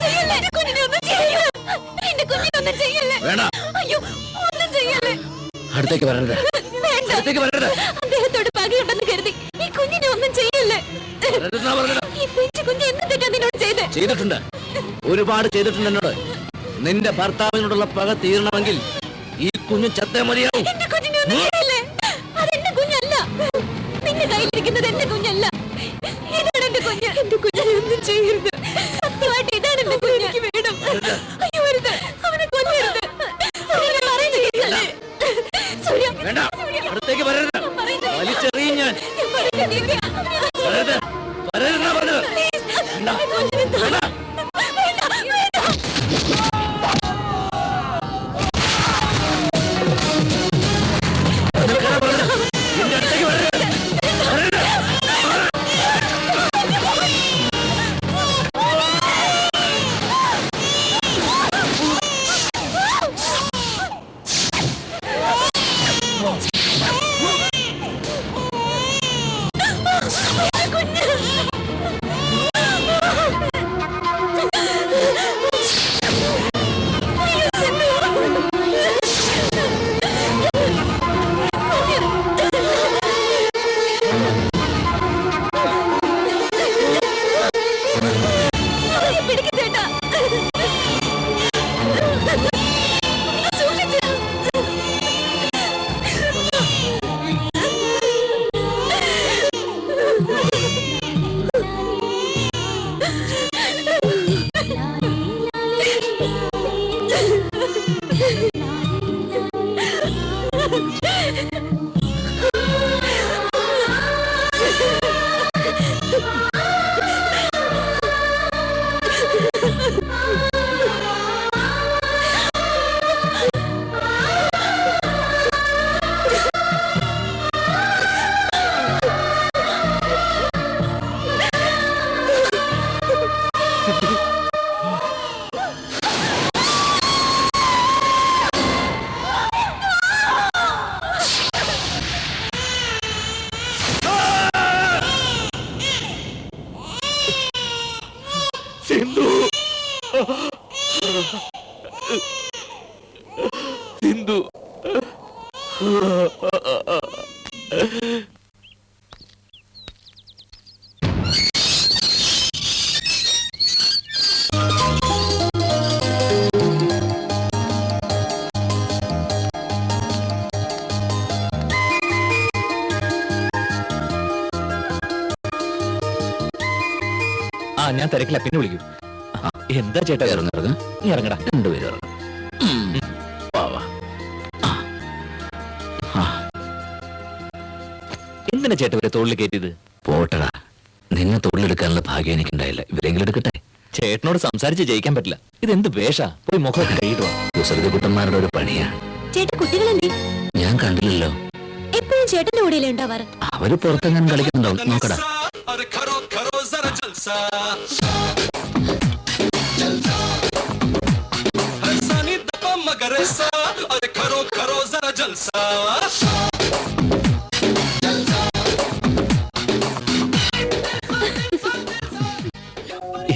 ചെയ്യല്ലേ, കുഞ്ഞിനെ ഒന്നും ചെയ്യല്ലേ, എന്റെ കുഞ്ഞിനെ ഒന്നും ചെയ്യല്ലേ. വേണ്ട. അയ്യോ, ഒന്നും ചെയ്യല്ലേ. അടുത്തേക്ക് വരരുത്. വേണ്ട. അടുത്തേക്ക് വരരുത്. അദ്ദേഹത്തോട് പകയുണ്ടെന്ന് കരുതി ഈ കുഞ്ഞിനെ ഒന്നും ചെയ്യല്ലേ. വരരുതെന്നാ പറഞ്ഞത്. ഈ പിഞ്ചു കുഞ്ഞ് എന്ത് തെറ്റാ നിന്നോട് ചെയ്തേ? ചെയ്തിട്ടുണ്ട്, ഒരുപാട് ചെയ്തിട്ടുണ്ട് എന്നോട്. നിന്റെ ഭർത്താവിനോടുള്ള പക തീരണമെങ്കിൽ ഈ കുഞ്ഞ് ചത്തേ മതിയാവും. എന്റെ കുഞ്ഞിനെ ഒന്നും ചെയ്യല്ലേ. അതെന്റെ കുഞ്ഞല്ല. നിന്റെ കയ്യിലിരിക്കുന്നത് എന്റെ കുഞ്ഞല്ല. ഇതാണ് എന്റെ കുഞ്ഞ്. എന്റെ കുഞ്ഞിനെ ഒന്നും ചെയ്യരുത്. സത്യമായിട്ട് ഇതാണ് എന്റെ കുഞ്ഞ്. എനിക്ക് വേണം. അയ്യോ, വരുത്. അവനെ കൊല്ലരുത്. സൂര്യ, ഞാൻ പറയുന്നത് കേൾക്കല്ലേ. സൂര്യ, വേണ്ട, അടുത്തേക്ക് വരരുത്. ഞാൻ പറയുന്നത് വലിച്ചെറിയും ഞാൻ. ഞാൻ പറയുന്നത് സൂര്യ. വരരുത്, വരരുതെന്നാ പറഞ്ഞത്. Please, വേണ്ട. എന്റെ കുഞ്ഞിനെ തൊട. വേണ്ട. വേണ്ട, വേണ്ട. നിൽക്കാനാ പറഞ്ഞത്. എന്റെ അടുത്തേക്ക് വരരുത്. വരരുത്. പിടിക്ക് ചേട്ടാ. സൂക്ഷിച്ച്. സിന്ധു, സിന്ധു. ആ, ഞാൻ തിരക്കില്ല, പിന്നെ വിളിക്കും. എന്താ ചേട്ടാ? ഇറങ്ങരുത്. നീ ഇറങ്ങടാ. രണ്ടുപേരും ഇറങ്ങും. വാ, വാ. എന്തിനാ ചേട്ടാ ഇവരെ തോളിൽ കയറ്റിയത്? പോട്ടടാ, നിന്നെ തൊഴിലെടുക്കാനുള്ള ഭാഗ്യം എനിക്കുണ്ടായില്ല. ഇവരെങ്കിലും എടുക്കട്ടെ. ചേട്ടനോട് സംസാരിച്ച് ജയിക്കാൻ പറ്റില്ല. ഇതെന്ത് വേഷാ? പോയി മുഖമൊക്കെ കഴുകിടുവാ. കുസൃതികുട്ടന്മാരുടെ ഒരു പണിയാ. ചേട്ടാ, കുട്ടികളെന്തേ? ഞാൻ കണ്ടില്ലല്ലോ. എപ്പോഴും ചേട്ടന്റെ കൂടെയല്ലേ ഉണ്ടാവാറ്? അവര് പുറത്തെങ്ങനെ കളിക്കുന്നുണ്ടാവും. നോക്കടാ.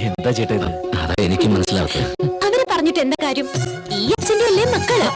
എന്താ ചേട്ടാ ഇത്? അതാ എനിക്ക് മനസ്സിലാവട്ടെ. അവരെ പറഞ്ഞിട്ട് എന്താ കാര്യം? ഈ അച്ഛന്റെ അല്ലേ മക്കള്.